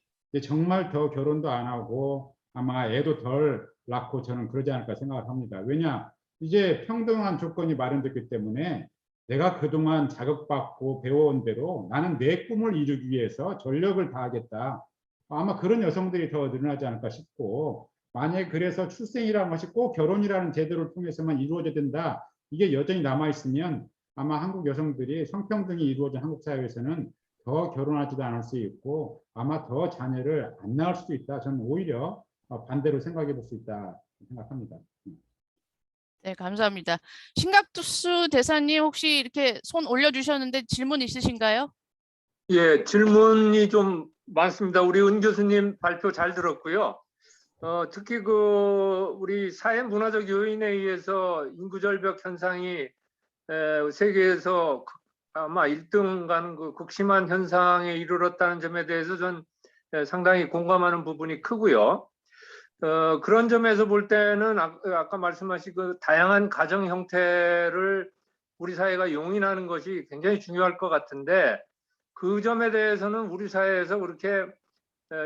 정말 더 결혼도 안 하고 아마 애도 덜 낳고 저는 그러지 않을까 생각을 합니다. 왜냐? 이제 평등한 조건이 마련됐기 때문에 내가 그동안 자극받고 배워온 대로 나는 내 꿈을 이루기 위해서 전력을 다하겠다. 아마 그런 여성들이 더 늘어나지 않을까 싶고 만약에 그래서 출생이라는 것이 꼭 결혼이라는 제도를 통해서만 이루어져야 된다. 이게 여전히 남아있으면 아마 한국 여성들이 성평등이 이루어진 한국 사회에서는 더 결혼하지도 않을 수 있고 아마 더 자녀를 안 낳을 수도 있다. 저는 오히려 반대로 생각해 볼 수 있다 생각합니다. 네, 감사합니다. 신각수 대사님 혹시 이렇게 손 올려주셨는데 질문 있으신가요? 예, 질문이 좀 많습니다. 우리 은 교수님 발표 잘 들었고요. 특히 우리 사회 문화적 요인에 의해서 인구 절벽 현상이 세계에서 아마 1등 가는 극심한 현상에 이르렀다는 점에 대해서 전 상당히 공감하는 부분이 크고요. 그런 점에서 볼 때는 아까 말씀하신 다양한 가정 형태를 우리 사회가 용인하는 것이 굉장히 중요할 것 같은데 그 점에 대해서는 우리 사회에서 그렇게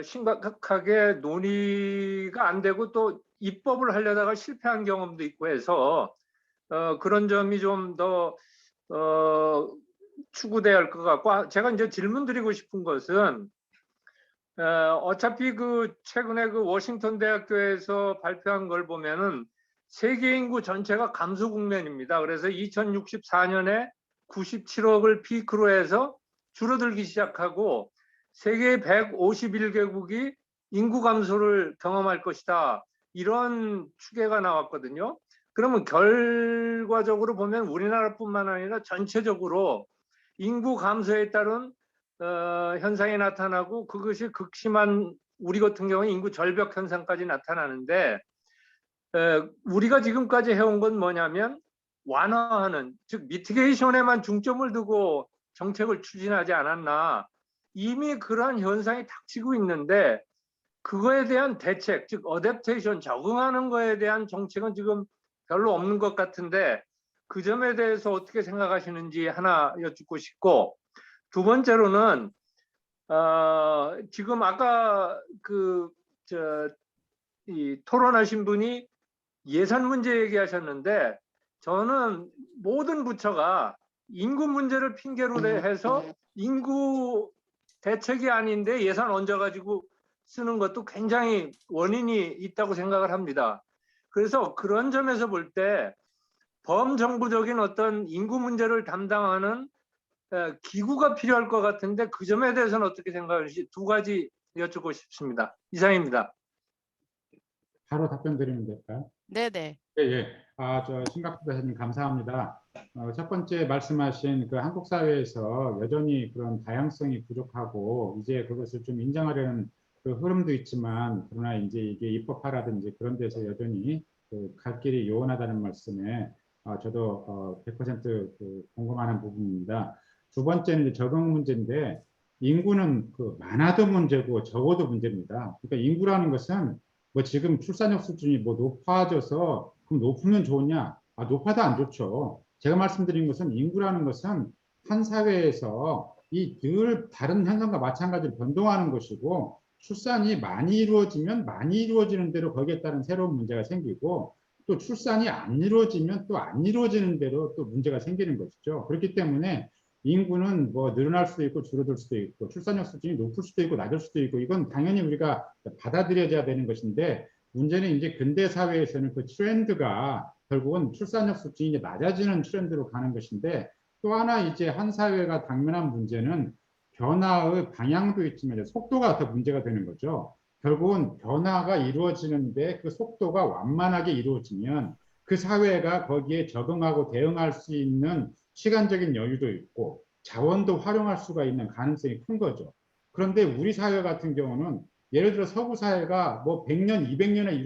심각하게 논의가 안 되고 또 입법을 하려다가 실패한 경험도 있고 해서 그런 점이 좀 더 추구돼야 할 것 같고 제가 이제 질문 드리고 싶은 것은 어차피 그 최근에 그 워싱턴 대학교에서 발표한 걸 보면은 세계 인구 전체가 감소 국면입니다. 그래서 2064년에 97억을 피크로 해서 줄어들기 시작하고 세계 151개국이 인구 감소를 경험할 것이다. 이런 추계가 나왔거든요. 그러면 결과적으로 보면 우리나라뿐만 아니라 전체적으로 인구 감소에 따른 현상이 나타나고 그것이 극심한 우리 같은 경우는 인구 절벽 현상까지 나타나는데 우리가 지금까지 해온 건 뭐냐면 완화하는 즉 미티게이션에만 중점을 두고 정책을 추진하지 않았나. 이미 그러한 현상이 닥치고 있는데 그거에 대한 대책 즉 어댑테이션 적응하는 거에 대한 정책은 지금 별로 없는 것 같은데 그 점에 대해서 어떻게 생각하시는지 하나 여쭙고 싶고 두 번째로는 지금 아까 이 토론하신 분이 예산 문제 얘기하셨는데 저는 모든 부처가 인구 문제를 핑계로 해서 인구 대책이 아닌데 예산 얹어가지고 쓰는 것도 굉장히 원인이 있다고 생각을 합니다. 그래서 그런 점에서 볼 때 범정부적인 어떤 인구 문제를 담당하는 기구가 필요할 것 같은데 그 점에 대해서는 어떻게 생각하시는지 두 가지 여쭙고 싶습니다. 이상입니다. 바로 답변 드리면 될까요? 네네. 예, 예. 저 심각부대사님 감사합니다. 첫 번째 말씀하신 그 한국 사회에서 여전히 그런 다양성이 부족하고 이제 그것을 좀 인정하려는 그 흐름도 있지만 그러나 이제 이게 입법화라든지 그런 데서 여전히 그 갈 길이 요원하다는 말씀에 저도 100% 그 공감하는 부분입니다. 두 번째는 이제 적응 문제인데 인구는 그 많아도 문제고 적어도 문제입니다. 그러니까 인구라는 것은 뭐 지금 출산력 수준이 뭐 높아져서 그럼 높으면 좋으냐? 높아도 안 좋죠. 제가 말씀드린 것은 인구라는 것은 한 사회에서 이 늘 다른 현상과 마찬가지로 변동하는 것이고 출산이 많이 이루어지면 많이 이루어지는 대로 거기에 따른 새로운 문제가 생기고 또 출산이 안 이루어지면 또 안 이루어지는 대로 또 문제가 생기는 것이죠. 그렇기 때문에 인구는 뭐 늘어날 수도 있고 줄어들 수도 있고 출산력 수준이 높을 수도 있고 낮을 수도 있고 이건 당연히 우리가 받아들여야 되는 것인데 문제는 이제 근대 사회에서는 그 트렌드가 결국은 출산력 수준이 이제 낮아지는 트렌드로 가는 것인데 또 하나 이제 한 사회가 당면한 문제는 변화의 방향도 있지만 속도가 더 문제가 되는 거죠. 결국은 변화가 이루어지는데 그 속도가 완만하게 이루어지면 그 사회가 거기에 적응하고 대응할 수 있는 시간적인 여유도 있고 자원도 활용할 수가 있는 가능성이 큰 거죠. 그런데 우리 사회 같은 경우는 예를 들어 서구 사회가 뭐 100년, 200년에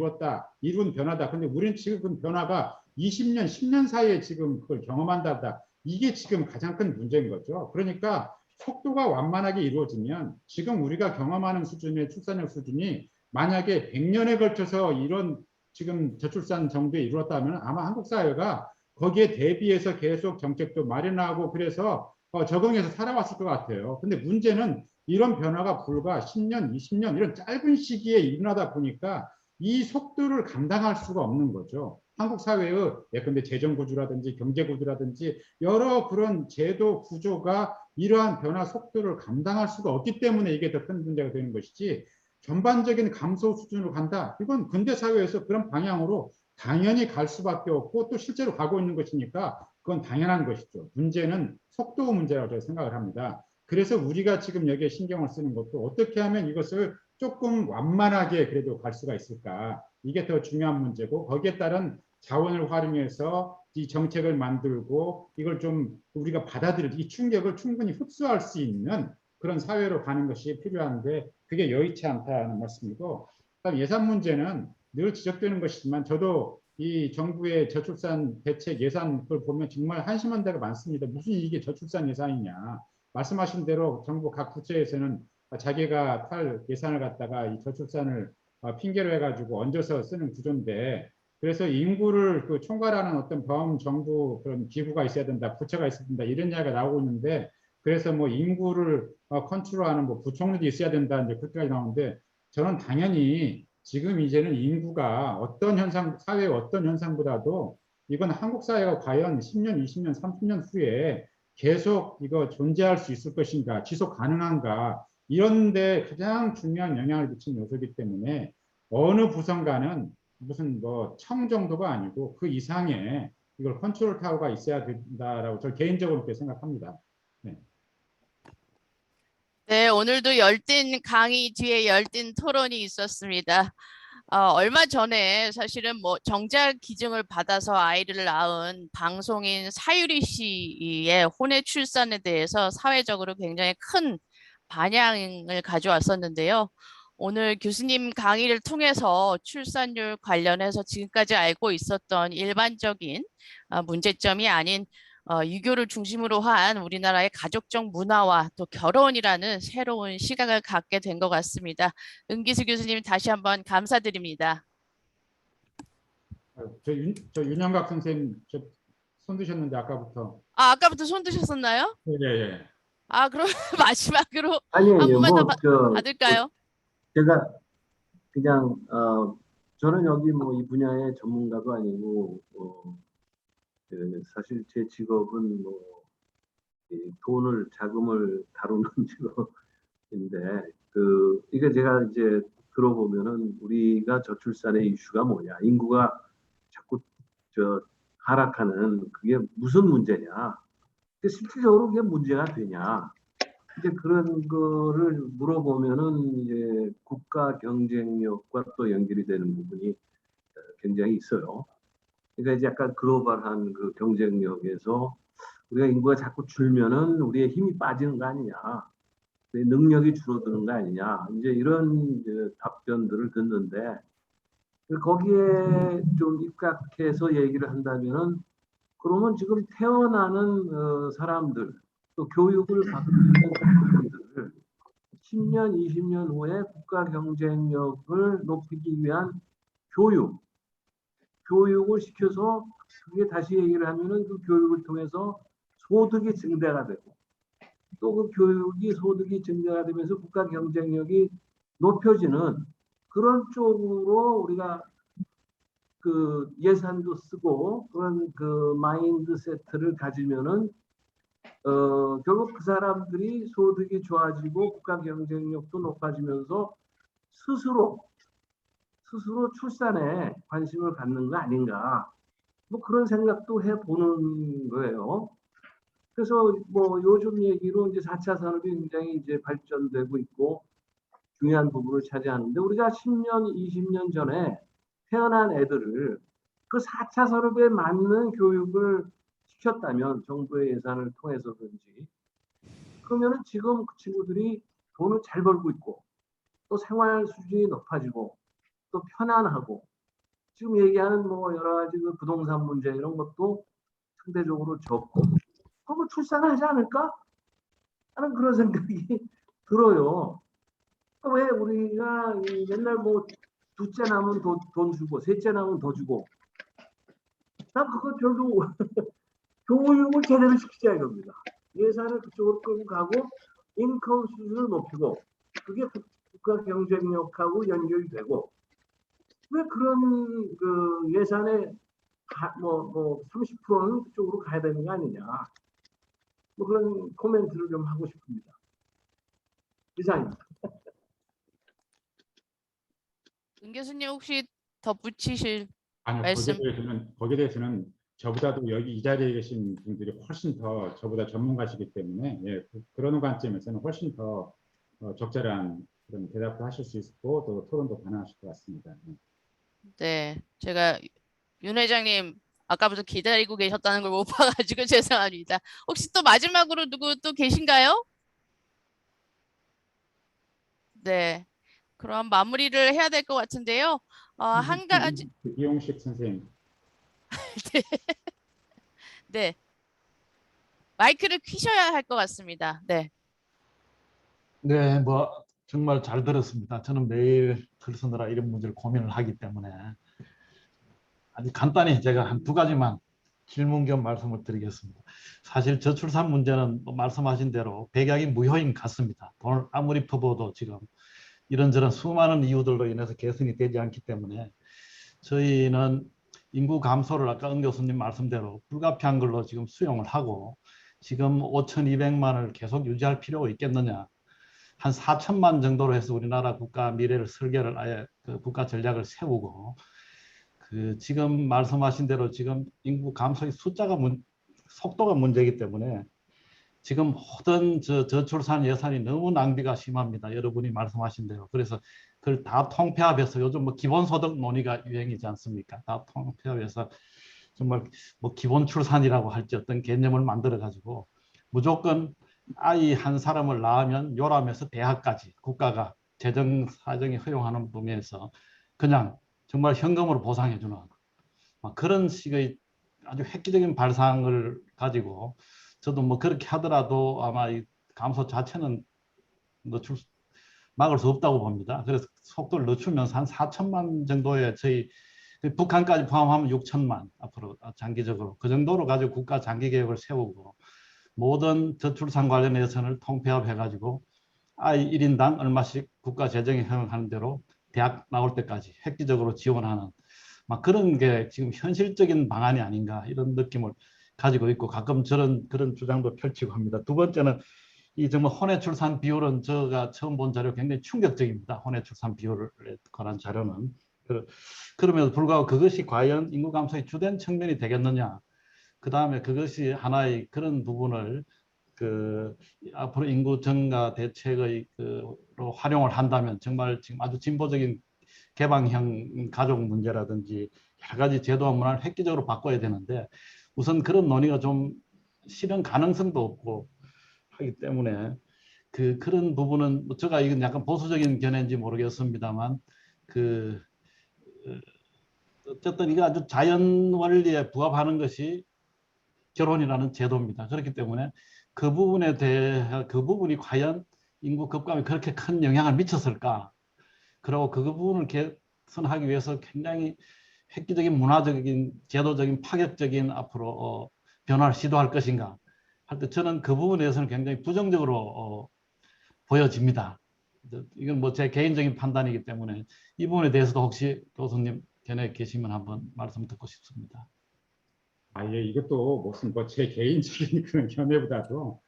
이룬 변화다. 근데 우리는 지금 그 변화가 20년, 10년 사이에 지금 그걸 경험한다. 이게 지금 가장 큰 문제인 거죠. 그러니까 속도가 완만하게 이루어지면 지금 우리가 경험하는 수준의 출산력 수준이 만약에 100년에 걸쳐서 이런 지금 저출산 정도에 이루었다면 아마 한국 사회가 거기에 대비해서 계속 정책도 마련하고 그래서 적응해서 살아왔을 것 같아요. 근데 문제는 이런 변화가 불과 10년, 20년 이런 짧은 시기에 일어나다 보니까 이 속도를 감당할 수가 없는 거죠. 한국 사회의 예컨대 재정 구조라든지 경제 구조라든지 여러 그런 제도 구조가 이러한 변화 속도를 감당할 수가 없기 때문에 이게 더 큰 문제가 되는 것이지 전반적인 감소 수준으로 간다. 이건 근대 사회에서 그런 방향으로 당연히 갈 수밖에 없고 또 실제로 가고 있는 것이니까 그건 당연한 것이죠. 문제는 속도 문제라고 저는 생각을 합니다. 그래서 우리가 지금 여기에 신경을 쓰는 것도 어떻게 하면 이것을 조금 완만하게 그래도 갈 수가 있을까. 이게 더 중요한 문제고 거기에 따른 자원을 활용해서 이 정책을 만들고 이걸 좀 우리가 받아들일 이 충격을 충분히 흡수할 수 있는 그런 사회로 가는 것이 필요한데 그게 여의치 않다는 말씀이고 그다음 예산 문제는 늘 지적되는 것이지만 저도 이 정부의 저출산 대책 예산 그걸 보면 정말 한심한 데가 많습니다. 무슨 이게 저출산 예산이냐. 말씀하신 대로 정부 각 부처에서는 자기가 탈 예산을 갖다가 이 저출산을 핑계로 해가지고 얹어서 쓰는 구조인데 그래서 인구를 그 총괄하는 어떤 범정부 그런 기구가 있어야 된다, 부처가 있어야 된다 이런 이야기가 나오고 있는데 그래서 뭐 인구를 컨트롤하는 뭐 부총리도 있어야 된다 이제 그렇게까지 나오는데 저는 당연히 지금 이제는 인구가 어떤 현상, 사회의 어떤 현상보다도 이건 한국 사회가 과연 10년, 20년, 30년 후에 계속 이거 존재할 수 있을 것인가, 지속 가능한가 이런데 가장 중요한 영향을 미치는 요소이기 때문에 어느 부서가는 무슨 뭐 청 정도가 아니고 그 이상의 이걸 컨트롤 타워가 있어야 된다라고 저는 개인적으로 그렇게 생각합니다. 네. 네, 오늘도 열띤 강의 뒤에 열띤 토론이 있었습니다. 얼마 전에 사실은 뭐 정작 기증을 받아서 아이를 낳은 방송인 사유리 씨의 혼외 출산에 대해서 사회적으로 굉장히 큰 반향을 가져왔었는데요. 오늘 교수님 강의를 통해서 출산율 관련해서 지금까지 알고 있었던 일반적인 문제점이 아닌 유교를 중심으로 한 우리나라의 가족적 문화와 또 결혼이라는 새로운 시각을 갖게 된 것 같습니다. 은기수 교수님 다시 한번 감사드립니다. 저 윤영각 선생님 손 드셨는데 아까부터. 아까부터 손 드셨었나요? 예. 그럼 마지막으로 아니에요. 한 번만 더 뭐 받을까요? 제가 그냥 저는 여기 뭐 이 분야의 전문가도 아니고 사실 제 직업은 뭐 이 자금을 다루는 직업인데 이게 제가 이제 들어보면은 우리가 저출산의 이슈가 뭐냐, 인구가 자꾸 하락하는 그게 무슨 문제냐, 실질적으로 그게 문제가 되냐. 이제 그런 거를 물어보면은 이제 국가 경쟁력과 또 연결이 되는 부분이 굉장히 있어요. 그러니까 이제 약간 글로벌한 그 경쟁력에서 우리가 인구가 자꾸 줄면은 우리의 힘이 빠지는 거 아니냐, 능력이 줄어드는 거 아니냐, 이제 이런 이제 답변들을 듣는데 거기에 좀 입각해서 얘기를 한다면은 그러면 지금 태어나는 사람들 또 교육을 받고 있는 사람들을 10년, 20년 후에 국가 경쟁력을 높이기 위한 교육을 시켜서 그게 다시 얘기를 하면은 그 교육을 통해서 소득이 증대가 되고 또 그 소득이 증대가 되면서 국가 경쟁력이 높여지는 그런 쪽으로 우리가 그 예산도 쓰고 그런 그 마인드 세트를 가지면은 결국 그 사람들이 소득이 좋아지고 국가 경쟁력도 높아지면서 스스로 출산에 관심을 갖는 거 아닌가, 뭐 그런 생각도 해보는 거예요. 그래서 뭐 요즘 얘기로 이제 4차 산업이 굉장히 이제 발전되고 있고 중요한 부분을 차지하는데 우리가 10년, 20년 전에 태어난 애들을 그 4차 산업에 맞는 교육을 시켰다면 정부의 예산을 통해서든지 그러면은 지금 그 친구들이 돈을 잘 벌고 있고 또 생활 수준이 높아지고 또 편안하고 지금 얘기하는 뭐 여러 가지 그 부동산 문제 이런 것도 상대적으로 적고 그러면 출산을 하지 않을까 하는 그런 생각이 들어요. 왜 우리가 맨날 뭐 둘째 나면 돈 주고 셋째 나면 더 주고 난 그거 별로 교육을 제대로 시키자 이겁니다. 예산을 그쪽으로 끌고 가고 인컴 수준을 높이고 그게 국가 경쟁력하고 연결이 되고 왜 그런 그 예산의 뭐 30%는 그쪽으로 가야 되는 거 아니냐, 뭐 그런 코멘트를 좀 하고 싶습니다. 이상입니다. 은 교수님 혹시 덧붙이실 아니요, 말씀? 거기에 대해서는 저보다도 여기 이 자리에 계신 분들이 훨씬 더 저보다 전문가시기 때문에 그런 관점에서는 훨씬 더 적절한 그런 대답도 하실 수 있고 또 토론도 가능하실 것 같습니다. 네, 제가 윤 회장님 아까부터 기다리고 계셨다는 걸 못 봐가지고 죄송합니다. 혹시 또 마지막으로 누구 또 계신가요? 네, 그럼 마무리를 해야 될 것 같은데요. 한 가지, 이용식 선생님. 네, 마이크를 켜셔야 할 것 같습니다. 네. 네, 뭐 정말 잘 들었습니다. 저는 매일 글 쓰느라 이런 문제를 고민을 하기 때문에 아주 간단히 제가 한 두 가지만 질문 겸 말씀을 드리겠습니다. 사실 저출산 문제는 말씀하신 대로 백약이 무효인 같습니다. 돈을 아무리 퍼부어도 지금 이런저런 수많은 이유들로 인해서 개선이 되지 않기 때문에 저희는 인구 감소를 아까 은 교수님 말씀대로 불가피한 걸로 지금 수용을 하고 지금 5,200만을 계속 유지할 필요가 있겠느냐. 한 4천만 정도로 해서 우리나라 국가 미래를 설계를 아예 그 국가 전략을 세우고 그 지금 말씀하신 대로 지금 인구 감소의 속도가 문제이기 때문에 지금 모든 저출산 예산이 너무 낭비가 심합니다. 여러분이 말씀하신 대로. 그래서 그걸 다 통폐합해서 요즘 뭐 기본소득 논의가 유행이지 않습니까? 다 통폐합해서 정말 뭐 기본 출산이라고 할지 어떤 개념을 만들어 가지고 무조건 아이 한 사람을 낳으면 요람에서 대학까지 국가가 재정 사정이 허용하는 범위에서 그냥 정말 현금으로 보상해 주는 그런 식의 아주 획기적인 발상을 가지고 저도 뭐 그렇게 하더라도 아마 이 감소 자체는 막을 수 없다고 봅니다. 그래서 속도를 늦추면서 한 4천만 정도의 저희 북한까지 포함하면 6천만 앞으로 장기적으로 그 정도로 가지고 국가 장기 계획을 세우고 모든 저출산 관련 예산을 통폐합해 가지고 아이 1인당 얼마씩 국가 재정에 허용하는 대로 대학 나올 때까지 획기적으로 지원하는 막 그런 게 지금 현실적인 방안이 아닌가 이런 느낌을 가지고 있고 가끔 그런 주장도 펼치고 합니다. 두 번째는 이 정말 혼외 출산 비율은 제가 처음 본 자료 굉장히 충격적입니다. 혼외 출산 비율에 관한 자료는 그럼에도 불구하고 그것이 과연 인구 감소의 주된 측면이 되겠느냐. 그 다음에 그것이 하나의 그런 부분을 앞으로 인구 증가 대책의 로 활용을 한다면 정말 지금 아주 진보적인 개방형 가족 문제라든지 여러 가지 제도와 문화를 획기적으로 바꿔야 되는데 우선 그런 논의가 좀 실현 가능성도 없고 하기 때문에 그런 부분은 뭐 제가 이건 약간 보수적인 견해인지 모르겠습니다만 어쨌든 이거 아주 자연 원리에 부합하는 것이 결혼이라는 제도입니다. 그렇기 때문에 그 부분에 대해 그 부분이 과연 인구 급감에 그렇게 큰 영향을 미쳤을까? 그리고 그 부분을 개선하기 위해서 굉장히 획기적인 문화적인 제도적인 파격적인 앞으로 변화를 시도할 것인가 할 때 저는 그 부분에 대해서는 굉장히 부정적으로 보여집니다. 이건 뭐 제 개인적인 판단이기 때문에 이 부분에 대해서도 혹시 교수님 견해 계시면 한번 말씀 듣고 싶습니다. 예, 이것도 무슨 뭐 제 개인적인 그런 견해보다도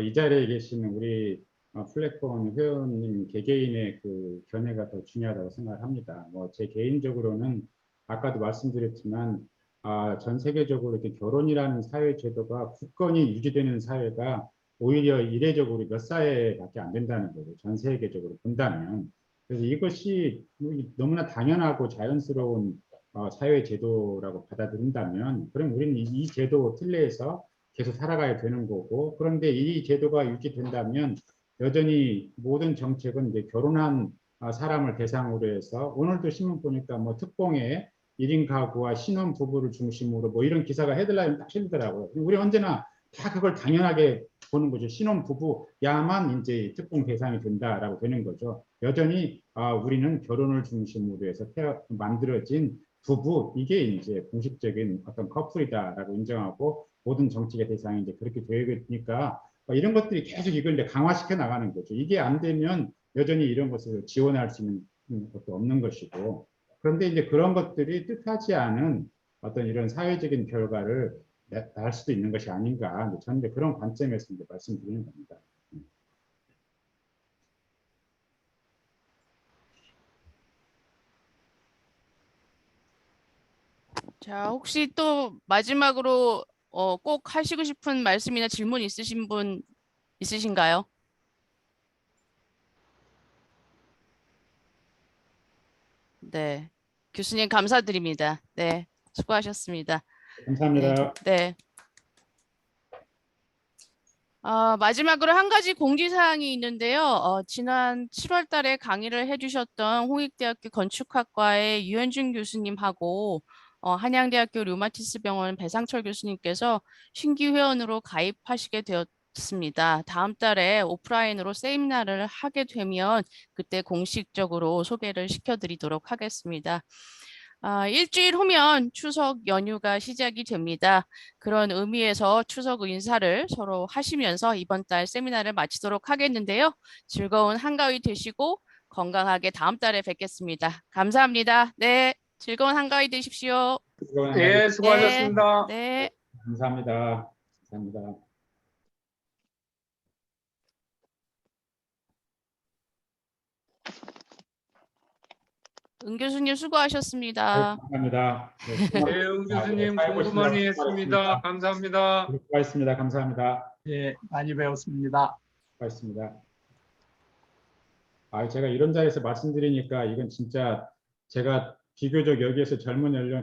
이 자리에 계시는 우리 플랫폼 회원님 개개인의 그 견해가 더 중요하다고 생각합니다. 뭐 제 개인적으로는 아까도 말씀드렸지만 전 세계적으로 이렇게 결혼이라는 사회 제도가 굳건히 유지되는 사회가 오히려 이례적으로 몇 사회밖에 안 된다는 거죠. 전 세계적으로 본다면. 그래서 이것이 너무나 당연하고 자연스러운 사회 제도라고 받아들인다면 그럼 우리는 이 제도 틀내에서 계속 살아가야 되는 거고 그런데 이 제도가 유지된다면 여전히 모든 정책은 이제 결혼한 사람을 대상으로 해서 오늘도 신문 보니까 뭐 특공에 1인 가구와 신혼 부부를 중심으로 뭐 이런 기사가 헤드라인 딱 실리더라고요. 우리 언제나 다 그걸 당연하게 보는 거죠. 신혼 부부야만 이제 특공 대상이 된다라고 되는 거죠. 여전히 우리는 결혼을 중심으로 해서 만들어진 부부 이게 이제 공식적인 어떤 커플이다라고 인정하고 모든 정책의 대상이 이제 그렇게 되니까 이런 것들이 계속 이걸 이제 강화시켜 나가는 거죠. 이게 안 되면 여전히 이런 것을 지원할 수 있는 것도 없는 것이고 그런데 이제 그런 것들이 뜻하지 않은 어떤 이런 사회적인 결과를 날 수도 있는 것이 아닌가 저는 이제 그런 관점에서 이제 말씀드리는 겁니다. 자, 혹시 또 마지막으로 꼭 하시고 싶은 말씀이나 질문 있으신 분 있으신가요? 네, 교수님 감사드립니다. 네, 수고하셨습니다. 감사합니다. 네. 마지막으로 한 가지 공지사항이 있는데요. 지난 7월 달에 강의를 해주셨던 홍익대학교 건축학과의 유현준 교수님하고 한양대학교 류마티스 병원 배상철 교수님께서 신규 회원으로 가입하시게 되었습니다. 다음 달에 오프라인으로 세미나를 하게 되면 그때 공식적으로 소개를 시켜드리도록 하겠습니다. 일주일 후면 추석 연휴가 시작이 됩니다. 그런 의미에서 추석 인사를 서로 하시면서 이번 달 세미나를 마치도록 하겠는데요. 즐거운 한가위 되시고 건강하게 다음 달에 뵙겠습니다. 감사합니다. 네, 즐거운 한가위 되십시오. 예, 수고하셨습니다. 네. 감사합니다. 감사합니다. 은 교수님 수고하셨습니다. 감사합니다. 네, 은 교수님 공부 많이 했습니다. 감사합니다. 수고하셨습니다. 감사합니다. 예, 많이 배웠습니다. 수고하셨습니다. 제가 이런 자리에서 말씀드리니까 이건 진짜 제가 비교적 여기에서 젊은 연령